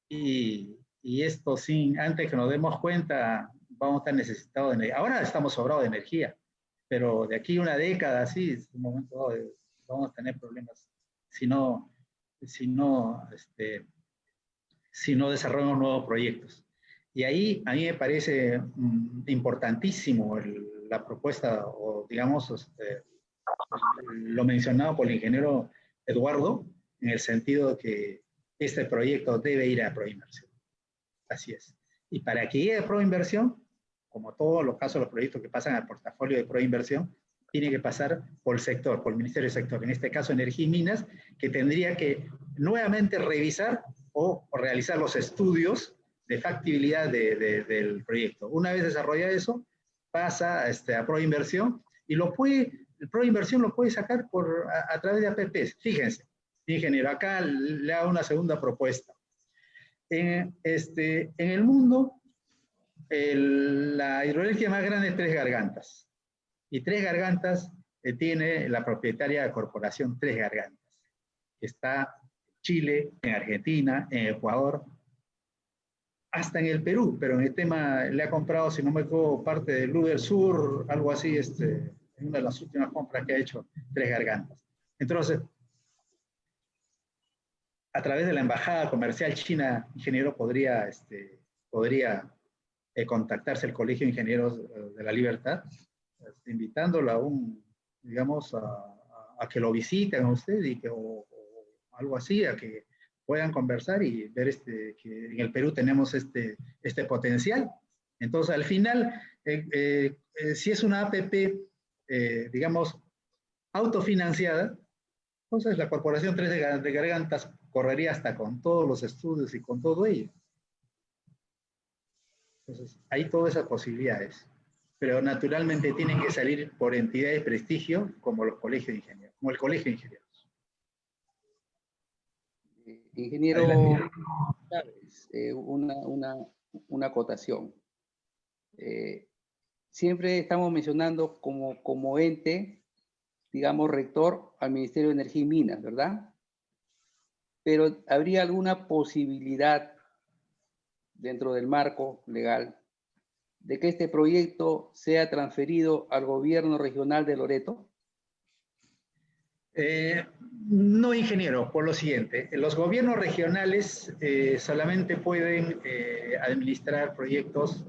y esto antes que nos demos cuenta, vamos a estar necesitados de energía. Ahora estamos sobrados de energía, pero de aquí a una década, sí, en un momento vamos a tener problemas si no desarrollamos nuevos proyectos. Y ahí a mí me parece importantísimo la propuesta, o digamos, lo mencionado por el ingeniero Eduardo, en el sentido de que este proyecto debe ir a Proinversión. Así es. Y para que llegue a Proinversión, como todos los casos de los proyectos que pasan al portafolio de Proinversión, tiene que pasar por el sector, por el Ministerio del Sector, en este caso Energía y Minas, que tendría que nuevamente revisar o realizar los estudios de factibilidad del proyecto. Una vez desarrollado eso, pasa a Proinversión, y el Proinversión lo puede sacar a través de APPs. Fíjense, ingeniero, acá le hago una segunda propuesta. En el mundo, la hidroeléctrica más grande es Tres Gargantas. Y Tres Gargantas tiene la propietaria corporación Tres Gargantas. Está en Chile, en Argentina, en Ecuador, hasta en el Perú, pero en el tema le ha comprado, si no me equivoco, parte del Luder Sur, algo así, es una de las últimas compras que ha hecho Tres Gargantas. Entonces, a través de la Embajada Comercial China, ingeniero, podría contactarse el Colegio de Ingenieros de la Libertad, invitándolo a que lo visiten a usted o algo así, a que puedan conversar y ver que en el Perú tenemos este potencial. Entonces, al final, si es una APP, digamos, autofinanciada, Entonces la Corporación 3 de Gargantas correría hasta con todos los estudios y con todo ello. Entonces, hay todas esas posibilidades. Pero naturalmente tienen que salir por entidades de prestigio como los colegios de ingenieros, como el Colegio de Ingenieros. Ingeniero Adelante. Chávez, una acotación. Siempre estamos mencionando como ente, digamos, rector al Ministerio de Energía y Minas, ¿verdad? Pero ¿habría alguna posibilidad dentro del marco legal de que este proyecto sea transferido al gobierno regional de Loreto? No, ingeniero, por lo siguiente, los gobiernos regionales solamente pueden administrar proyectos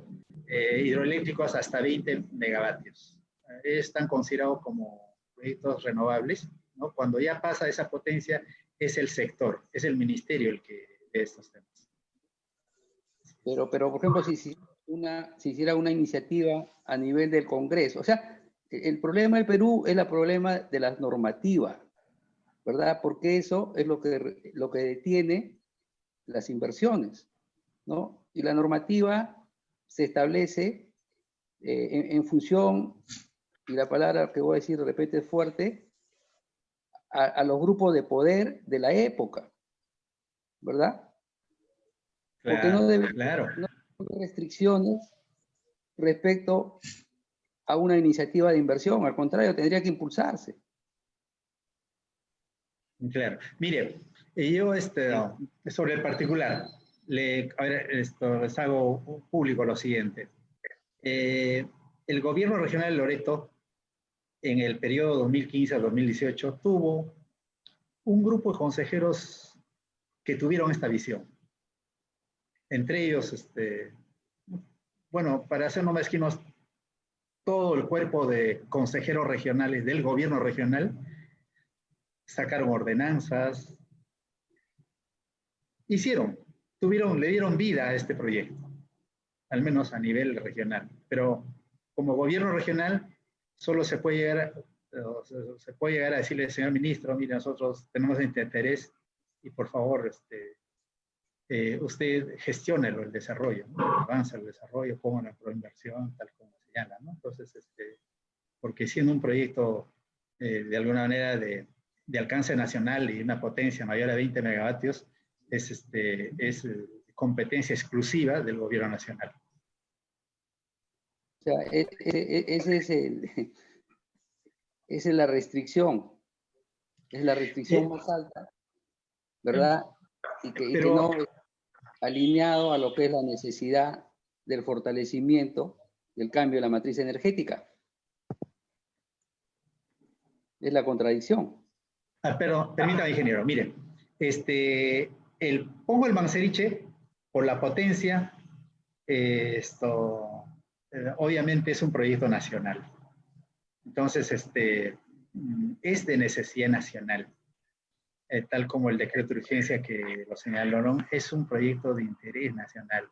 hidroeléctricos hasta 20 megavatios. Están considerados como proyectos renovables, ¿no? Cuando ya pasa esa potencia, es el sector, es el ministerio el que ve estos temas. Pero por ejemplo, si hiciera una iniciativa a nivel del Congreso, o sea, el problema del Perú es el problema de las normativas, ¿verdad? Porque eso es lo que detiene las inversiones, ¿no? Y la normativa se establece en función, y la palabra que voy a decir de repente es fuerte, a los grupos de poder de la época, ¿verdad? Porque no debe haber restricciones respecto a una iniciativa de inversión, al contrario, tendría que impulsarse. Claro. Mire, yo sobre el particular, les hago público lo siguiente. El gobierno regional de Loreto, en el periodo 2015 a 2018, tuvo un grupo de consejeros que tuvieron esta visión. Entre ellos, bueno, para ser no mezquinos, todo el cuerpo de consejeros regionales del gobierno regional sacaron ordenanzas, le dieron vida a este proyecto, al menos a nivel regional. Pero como gobierno regional, solo se puede llegar a decirle, señor ministro, mire, nosotros tenemos este interés y por favor, usted gestiónelo el desarrollo, ¿no? Avanza el desarrollo, ponga una proinversión, tal como señala, ¿no? Entonces, porque siendo un proyecto de alguna manera de alcance nacional y una potencia mayor a 20 megavatios, es competencia exclusiva del gobierno nacional. O sea, esa es la restricción, es la restricción más alta, ¿verdad? Y que no es alineado a lo que es la necesidad del fortalecimiento del cambio de la matriz energética. Es la contradicción. Pero permítame, ingeniero, mire, pongo el Manseriche por la potencia, obviamente es un proyecto nacional. Entonces, es de necesidad nacional. Tal como el decreto de urgencia que lo señalaron, es un proyecto de interés nacional.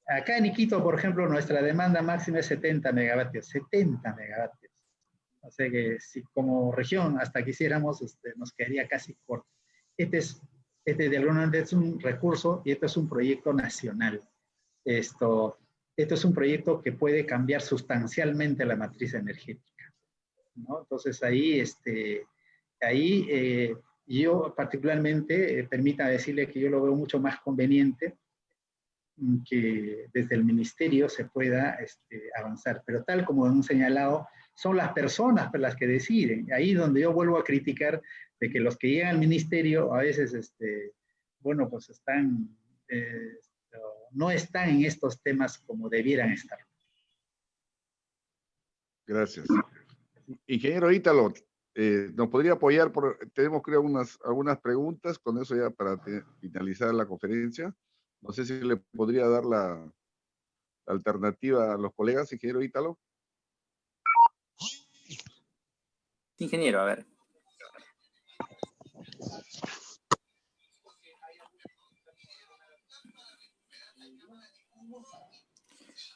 Acá en Iquito, por ejemplo, nuestra demanda máxima es 70 megavatios, 70 megavatios. O sea que si como región hasta quisiéramos, nos quedaría casi corto. De alguna manera es un recurso y esto es un proyecto nacional. Esto es un proyecto que puede cambiar sustancialmente la matriz energética, ¿no? Entonces ahí, yo particularmente, permítame decirle que yo lo veo mucho más conveniente que desde el ministerio se pueda avanzar. Pero tal como han señalado, son las personas las que deciden. Ahí donde yo vuelvo a criticar de que los que llegan al ministerio a veces, bueno, pues no están en estos temas como debieran estar. Gracias. Ingeniero Ítalo, ¿nos podría apoyar? Tenemos, creo, algunas preguntas, con eso ya para finalizar la conferencia. No sé si le podría dar la alternativa a los colegas, ingeniero Ítalo. Ingeniero, a ver.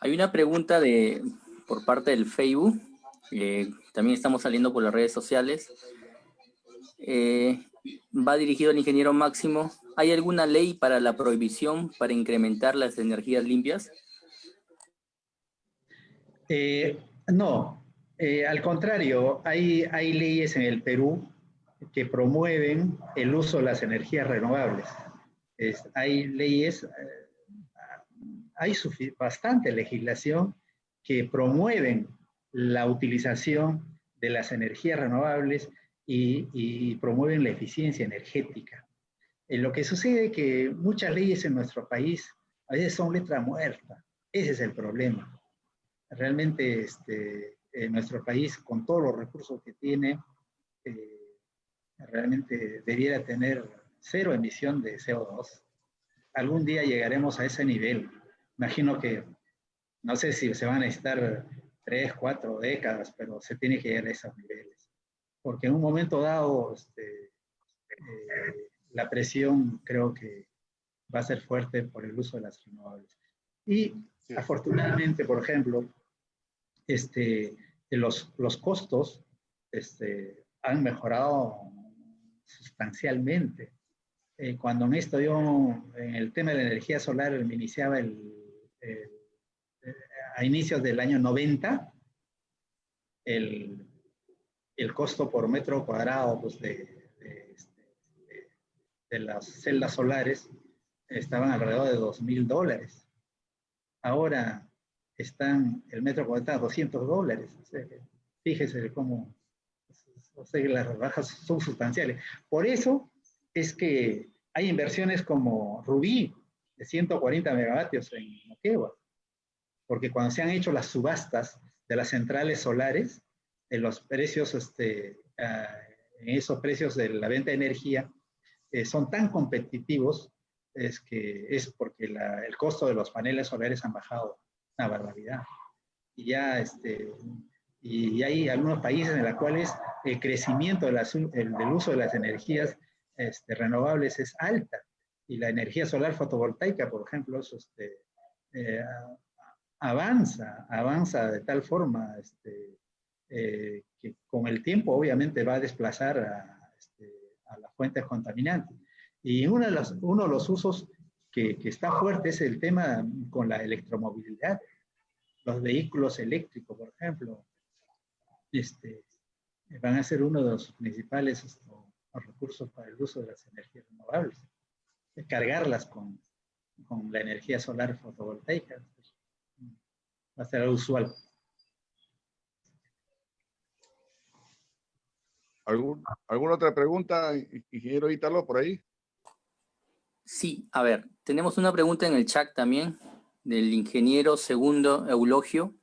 Hay una pregunta por parte del Facebook. También estamos saliendo por las redes sociales. Va dirigido al ingeniero Máximo. ¿Hay alguna ley para la prohibición para incrementar las energías limpias? No, al contrario, hay leyes en el Perú que promueven el uso de las energías renovables. Hay leyes, hay bastante legislación que promueven la utilización de las energías renovables y promueven la eficiencia energética. Lo que sucede es que muchas leyes en nuestro país a veces son letra muerta. Ese es el problema. Realmente nuestro país, con todos los recursos que tiene, realmente debiera tener cero emisión de CO2. Algún día llegaremos a ese nivel. Imagino que, no sé si se van a necesitar 3, 4 décadas, pero se tiene que llegar a esos niveles. Porque en un momento dado, la presión creo que va a ser fuerte por el uso de las renovables. Y sí, afortunadamente, por ejemplo, los costos han mejorado sustancialmente. Cuando en esto yo, en el tema de la energía solar, me iniciaba a inicios del año 90, el costo por metro cuadrado pues, de las celdas solares estaban alrededor de $2,000. Ahora el metro cuadrado $200. O sea, fíjese cómo las rebajas son sustanciales. Por eso es que hay inversiones como Rubí, de 140 megavatios en Moquegua, porque cuando se han hecho las subastas de las centrales solares, en los precios, en esos precios de la venta de energía, son tan competitivos, es porque el costo de los paneles solares han bajado una barbaridad. Y ya, y hay algunos países en los cuales el crecimiento del uso de las energías renovables es alta. Y la energía solar fotovoltaica, por ejemplo, eso, avanza de tal forma que con el tiempo obviamente va a desplazar a las fuentes contaminantes. Y uno de los usos que está fuerte es el tema con la electromovilidad. Los vehículos eléctricos, por ejemplo, van a ser uno de los principales recursos para el uso de las energías renovables. Cargarlas con la energía solar fotovoltaica va a ser algo usual. ¿Alguna otra pregunta, ingeniero Ítalo, por ahí? Sí, a ver, tenemos una pregunta en el chat también del ingeniero Segundo Eulogio.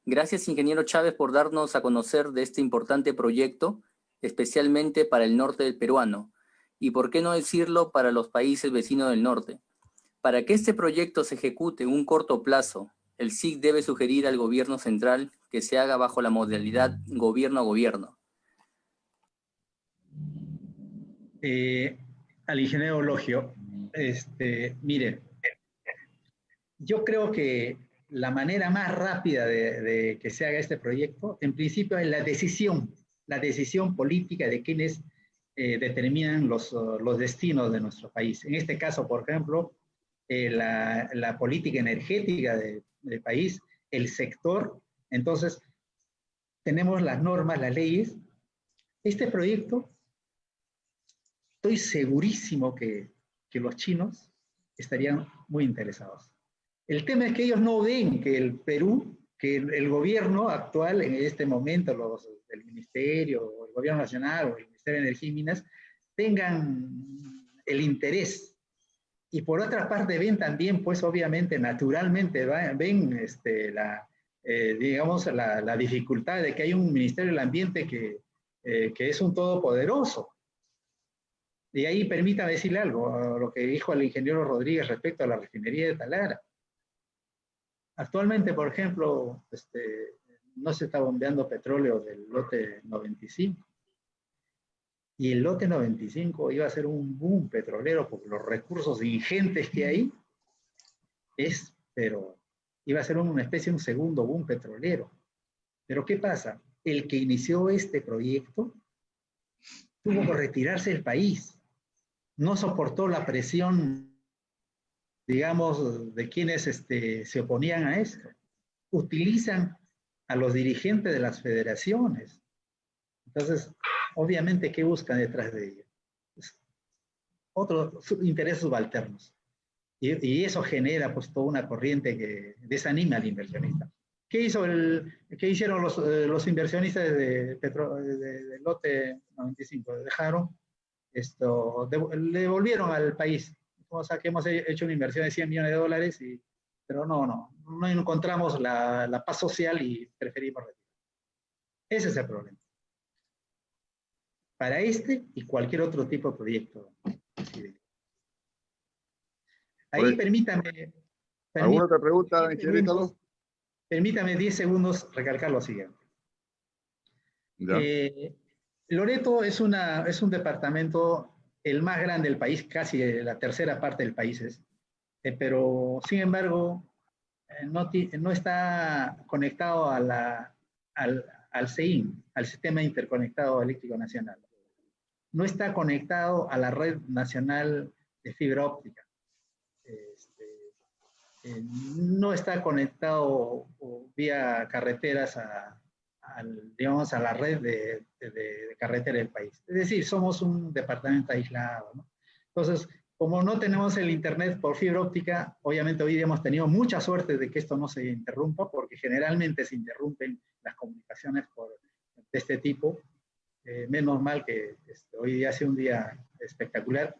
Gracias, ingeniero Chávez, por darnos a conocer de este importante proyecto, especialmente para el norte del peruano, y por qué no decirlo para los países vecinos del norte. Para que este proyecto se ejecute en un corto plazo, el SIC debe sugerir al gobierno central que se haga bajo la modalidad gobierno a gobierno. Al ingeniero Eulogio, mire, yo creo que la manera más rápida de que se haga este proyecto, en principio, es la decisión política de quienes determinan los destinos de nuestro país. En este caso, por ejemplo, la política energética del país, el sector. Entonces, tenemos las normas, las leyes. Este proyecto, estoy segurísimo que los chinos estarían muy interesados. El tema es que ellos no ven que el Perú, que el gobierno actual en este momento, el ministerio, o el gobierno nacional, o el Ministerio de Energía y Minas, tengan el interés. Y por otra parte ven también, pues obviamente, naturalmente, ven digamos, la dificultad de que hay un Ministerio del Ambiente que es un todopoderoso. Y ahí permítame decirle algo, a lo que dijo el ingeniero Rodríguez respecto a la refinería de Talara. Actualmente, por ejemplo, no se está bombeando petróleo del lote 95. Y el lote 95 iba a ser un boom petrolero por los recursos ingentes que hay. Pero iba a ser una especie de un segundo boom petrolero. Pero ¿qué pasa? El que inició este proyecto tuvo que retirarse del país. No soportó la presión, digamos, de quienes se oponían a esto. Utilizan a los dirigentes de las federaciones. Entonces, obviamente, ¿qué buscan detrás de ello? Pues, otros intereses subalternos. Y eso genera pues toda una corriente que desanima al inversionista. ¿Qué hicieron los inversionistas de lote 95? Dejaron le devolvieron al país. O sea, que hemos hecho una inversión de 100 millones de dólares, pero no encontramos la paz social y preferimos retirar. Ese es el problema. Para este y cualquier otro tipo de proyecto. Ahí permítame. ¿Alguna otra pregunta, ingeniero Ítalo? Permítame 10 segundos recalcar lo siguiente. Ya. Loreto es un departamento el más grande del país, casi la tercera parte del país es, pero sin embargo no está conectado al CEIN, al Sistema Interconectado Eléctrico Nacional. No está conectado a la red nacional de fibra óptica. No está conectado vía carreteras digamos, a la red de carretera del país. Es decir, somos un departamento aislado, ¿no? Entonces, como no tenemos el internet por fibra óptica, obviamente hoy día hemos tenido mucha suerte de que esto no se interrumpa, porque generalmente se interrumpen las comunicaciones de este tipo. Menos mal que hoy día hace un día espectacular.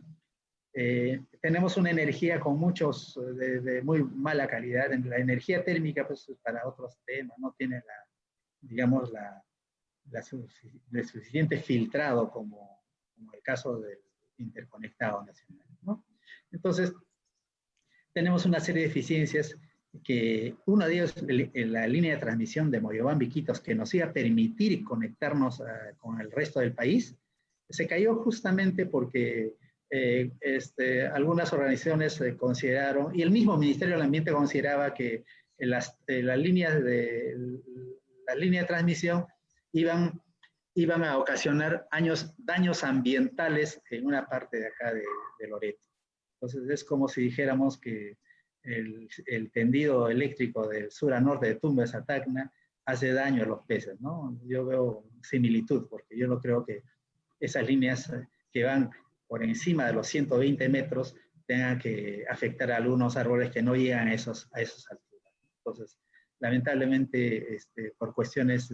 Tenemos una energía con de muy mala calidad. La energía térmica, pues, para otros temas, no tiene digamos, el suficiente filtrado como el caso del interconectado nacional, ¿no? Entonces, tenemos una serie de deficiencias que una de ellas es la línea de transmisión de Moyobamba-Iquitos, que nos iba a permitir conectarnos con el resto del país, se cayó justamente porque algunas organizaciones consideraron, y el mismo Ministerio del Ambiente consideraba que las líneas de transmisión iban a ocasionar daños ambientales en una parte de acá de Loreto. Entonces es como si dijéramos que el tendido eléctrico del sur a norte de Tumbes a Tacna hace daño a los peces, ¿no? Yo veo similitud, porque yo no creo que esas líneas que van por encima de los 120 metros tengan que afectar a algunos árboles que no llegan a esas alturas. Entonces, lamentablemente, por cuestiones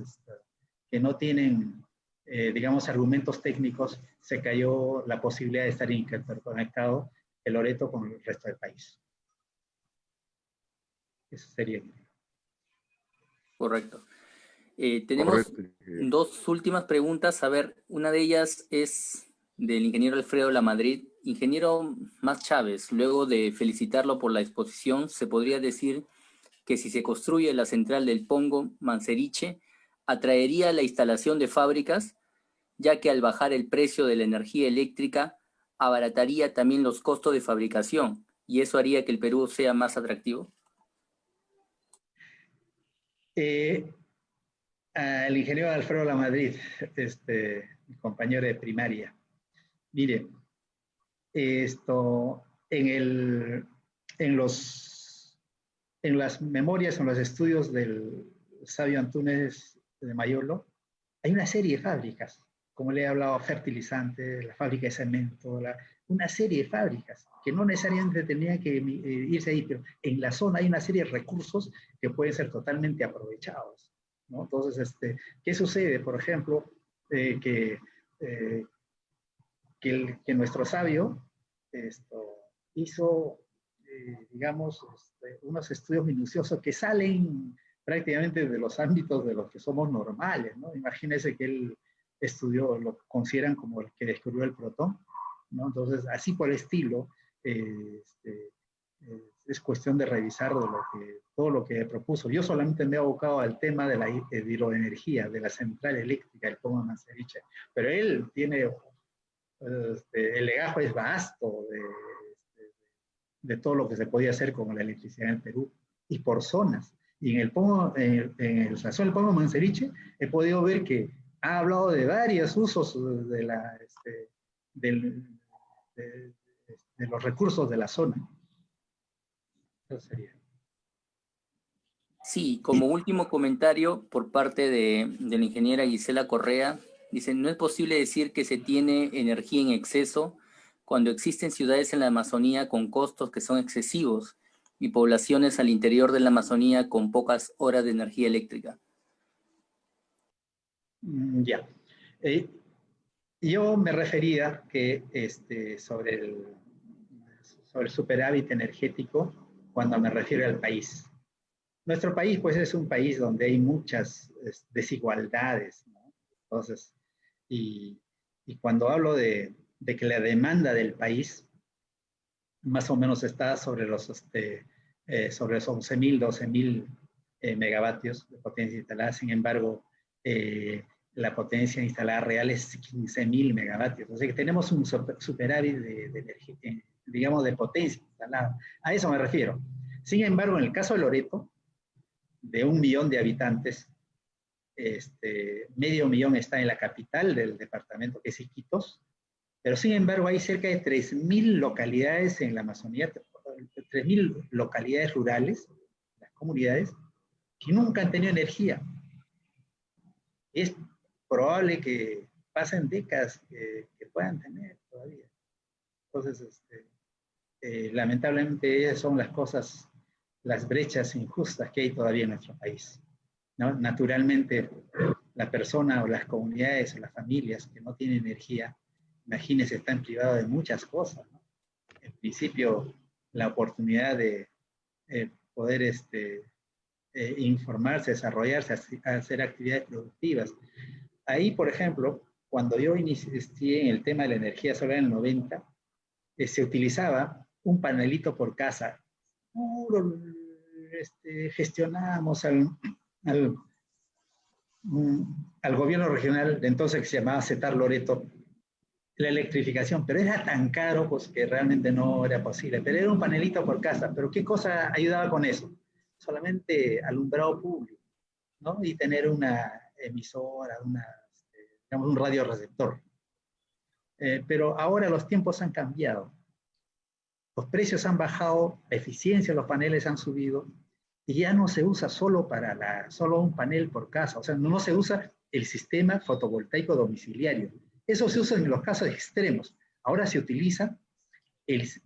que no tienen, digamos, argumentos técnicos, se cayó la posibilidad de estar interconectado el Loreto con el resto del país. Eso sería. Correcto. Tenemos dos últimas preguntas. A ver, una de ellas es del ingeniero Alfredo Lamadrid. Ingeniero Mas Chávez, luego de felicitarlo por la exposición, se podría decir que si se construye la central del Pongo Manseriche, atraería la instalación de fábricas, ya que al bajar el precio de la energía eléctrica, abarataría también los costos de fabricación, y eso haría que el Perú sea más atractivo. Al ingeniero Alfredo Lamadrid, mi compañero de primaria. Mire, en las memorias, en los estudios del sabio Antúnez de Mayolo, hay una serie de fábricas, como le he hablado, fertilizantes, la fábrica de cemento, una serie de fábricas que no necesariamente tenían que irse ahí, pero en la zona hay una serie de recursos que pueden ser totalmente aprovechados, ¿no? Entonces, ¿qué sucede? Por ejemplo, que nuestro sabio hizo, digamos, unos estudios minuciosos que salen prácticamente de los ámbitos de los que somos normales, ¿no? Imagínense que él estudió, lo consideran como el que descubrió el protón, ¿no? Entonces, así por el estilo, es cuestión de revisar todo lo que propuso. Yo solamente me he abocado al tema de la hidroenergía, de la central eléctrica del Pongo Manseriche, pero él tiene, el legajo es vasto de todo lo que se podía hacer con la electricidad en Perú, y por zonas. Y en la zona del Pongo Manseriche he podido ver que ha hablado de varios usos de, del- de- de los recursos de la zona. Eso sería. Sí, como último comentario por parte de la ingeniera Gisela Correa, dice, no es posible decir que se tiene energía en exceso cuando existen ciudades en la Amazonía con costos que son excesivos y poblaciones al interior de la Amazonía con pocas horas de energía eléctrica. Ya. Yo me refería que sobre el superávit energético cuando me refiero al país. Nuestro país, pues, es un país donde hay muchas desigualdades, ¿no? Entonces, y cuando hablo de que la demanda del país más o menos está sobre los 11.000, 12.000 megavatios de potencia instalada. Sin embargo, la potencia instalada real es 15.000 megavatios. O sea que tenemos un superávit de energía, digamos, de potencia instalada. A eso me refiero. Sin embargo, en el caso de Loreto, de 1 millón de habitantes, medio millón está en la capital del departamento, que es Iquitos, pero sin embargo hay cerca de 3.000 localidades en la Amazonía, 3.000 localidades rurales, las comunidades, que nunca han tenido energía. Es probable que pasen décadas que puedan tener todavía. Entonces, lamentablemente esas son las cosas, las brechas injustas que hay todavía en nuestro país, ¿no? Naturalmente, la persona o las comunidades o las familias que no tienen energía, imagínense, están privados de muchas cosas, ¿no? En principio, la oportunidad de poder informarse, desarrollarse, hacer actividades productivas. Ahí, por ejemplo, cuando yo inicié en el tema de la energía solar en el 90, se utilizaba un panelito por casa. Gestionábamos al gobierno regional de entonces, que se llamaba CETAR Loreto, la electrificación, pero era tan caro pues, que realmente no era posible. Pero era un panelito por casa. ¿Pero qué cosa ayudaba con eso? Solamente alumbrado público, ¿no? Y tener una emisora, digamos, un radioreceptor. Pero ahora los tiempos han cambiado. Los precios han bajado, la eficiencia de los paneles han subido, y ya no se usa solo un panel por casa, o sea, no se usa el sistema fotovoltaico domiciliario. Eso se usa en los casos extremos. Ahora se utiliza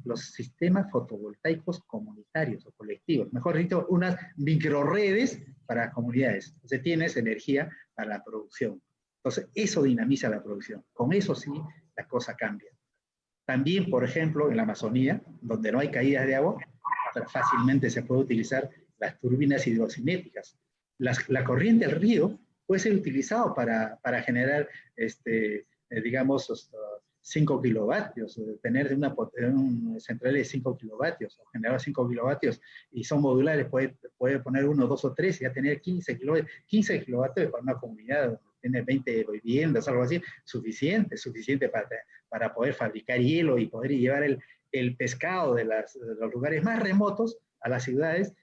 los sistemas fotovoltaicos comunitarios o colectivos, mejor dicho, unas microredes para comunidades. Entonces tienes energía para la producción. Entonces eso dinamiza la producción. Con eso sí la cosa cambia. También, por ejemplo, en la Amazonía, donde no hay caídas de agua, fácilmente se puede utilizar las turbinas hidrocinéticas. La corriente del río puede ser utilizado para generar, digamos, 5 kilovatios, tener una central de 5 kilovatios, o generar 5 kilovatios, y son modulares, puede poner 1, 2 o 3, y ya tener 15 kilovatios para una comunidad, tiene 20 viviendas, algo así, suficiente para poder fabricar hielo y poder llevar el pescado de los lugares más remotos a las ciudades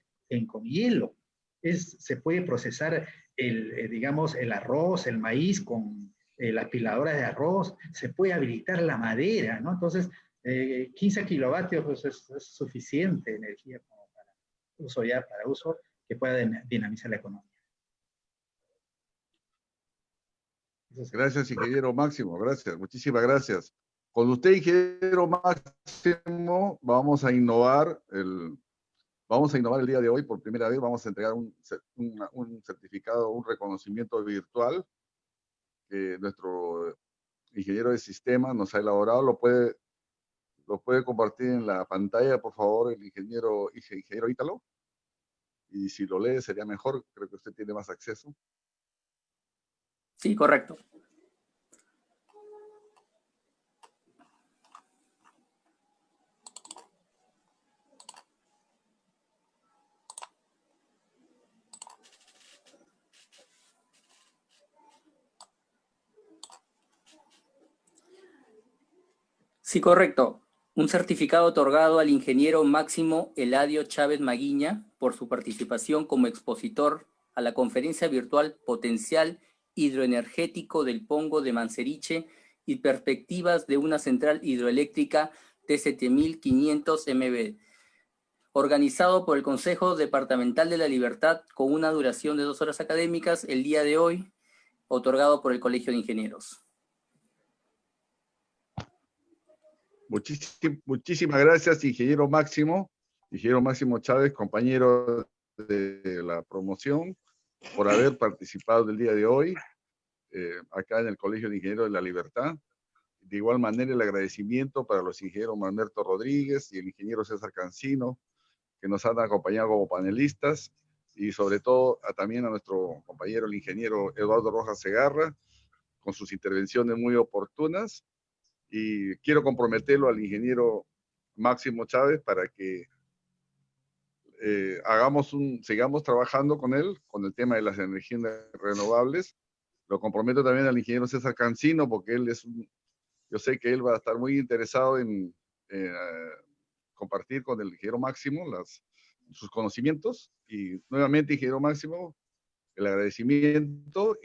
con hielo. Se puede procesar digamos, el arroz, el maíz con las piladoras de arroz, se puede habilitar la madera, ¿no? Entonces, 15 kilovatios pues, es suficiente energía como para uso que pueda dinamizar la economía. Gracias, ingeniero Máximo, gracias, muchísimas gracias. Con usted, ingeniero Máximo, vamos a innovar el día de hoy por primera vez. Vamos a entregar un certificado, un reconocimiento virtual que nuestro ingeniero de sistema nos ha elaborado. Lo puede compartir en la pantalla, por favor, el ingeniero Ítalo. Y si lo lee sería mejor, creo que usted tiene más acceso. Sí, correcto. Sí, correcto. Un certificado otorgado al ingeniero Máximo Eladio Chávez Maguiña por su participación como expositor a la conferencia virtual Potencial hidroenergético del Pongo de Manseriche y perspectivas de una central hidroeléctrica de 7.500 MB, organizado por el Consejo Departamental de la Libertad con una duración de 2 horas académicas el día de hoy, otorgado por el Colegio de Ingenieros. Muchísimas gracias, ingeniero Máximo Chávez, compañero de la promoción, por haber participado del día de hoy acá en el Colegio de Ingenieros de la Libertad. De igual manera, el agradecimiento para los ingenieros Mamerto Rodríguez y el ingeniero César Cancino, que nos han acompañado como panelistas, y sobre todo también a nuestro compañero, el ingeniero Eduardo Rojas Segarra, con sus intervenciones muy oportunas. Y quiero comprometerlo al ingeniero Máximo Chávez para que sigamos trabajando con él, con el tema de las energías renovables. Lo comprometo también al ingeniero César Cancino, porque yo sé que él va a estar muy interesado en compartir con el ingeniero Máximo sus conocimientos. Y nuevamente, ingeniero Máximo, el agradecimiento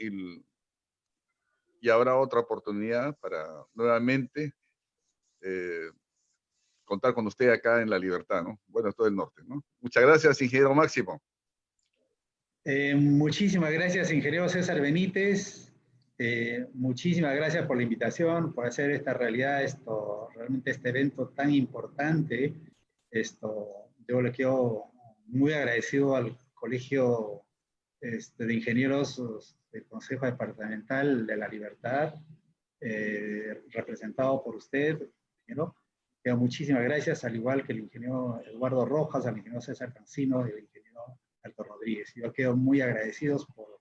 y habrá otra oportunidad para nuevamente contar con usted acá en La Libertad, ¿no? Bueno, todo el norte, ¿no? Muchas gracias, ingeniero Máximo. Muchísimas gracias, ingeniero César Benítez. Muchísimas gracias por la invitación, por hacer esta realidad, realmente este evento tan importante. Yo le quedo muy agradecido al Colegio de Ingenieros del Consejo Departamental de la Libertad, representado por usted, ingeniero. Muchísimas gracias, al igual que el ingeniero Eduardo Rojas, al ingeniero César Cancino y el ingeniero Alto Rodríguez. Yo quedo muy agradecidos por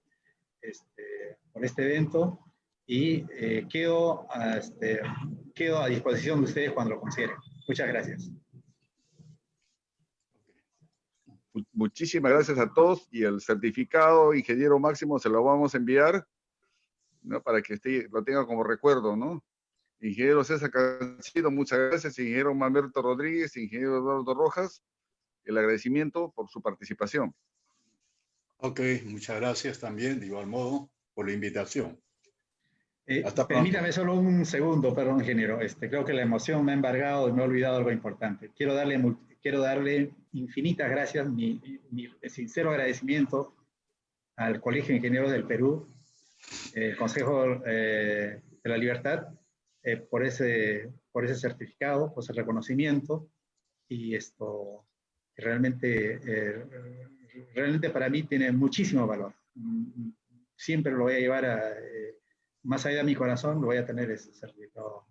este evento y quedo a disposición de ustedes cuando lo consideren. Muchas gracias. Muchísimas gracias a todos, y el certificado, ingeniero Máximo, se lo vamos a enviar, ¿no? Para que lo tenga como recuerdo, ¿no? Ingeniero César Cancino, muchas gracias. Ingeniero Mamerto Rodríguez, ingeniero Eduardo Rojas, el agradecimiento por su participación. Ok, muchas gracias también, de igual modo, por la invitación. Permítame solo un segundo, perdón, ingeniero. Creo que la emoción me ha embargado y me he olvidado algo importante. Quiero darle infinitas gracias, mi sincero agradecimiento al Colegio de Ingenieros del Perú, el Consejo de la Libertad, por ese certificado, por ese reconocimiento, y realmente para mí tiene muchísimo valor. Siempre lo voy a llevar más allá de mi corazón, lo voy a tener ese certificado.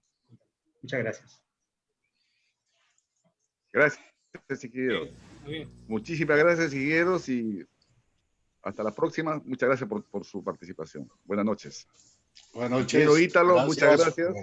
Muchas gracias. Gracias, ingeniero. Muchísimas gracias, ingenieros, y hasta la próxima. Muchas gracias por su participación. Buenas noches. Buenas noches. Ingeniero Ítalo, muchas gracias.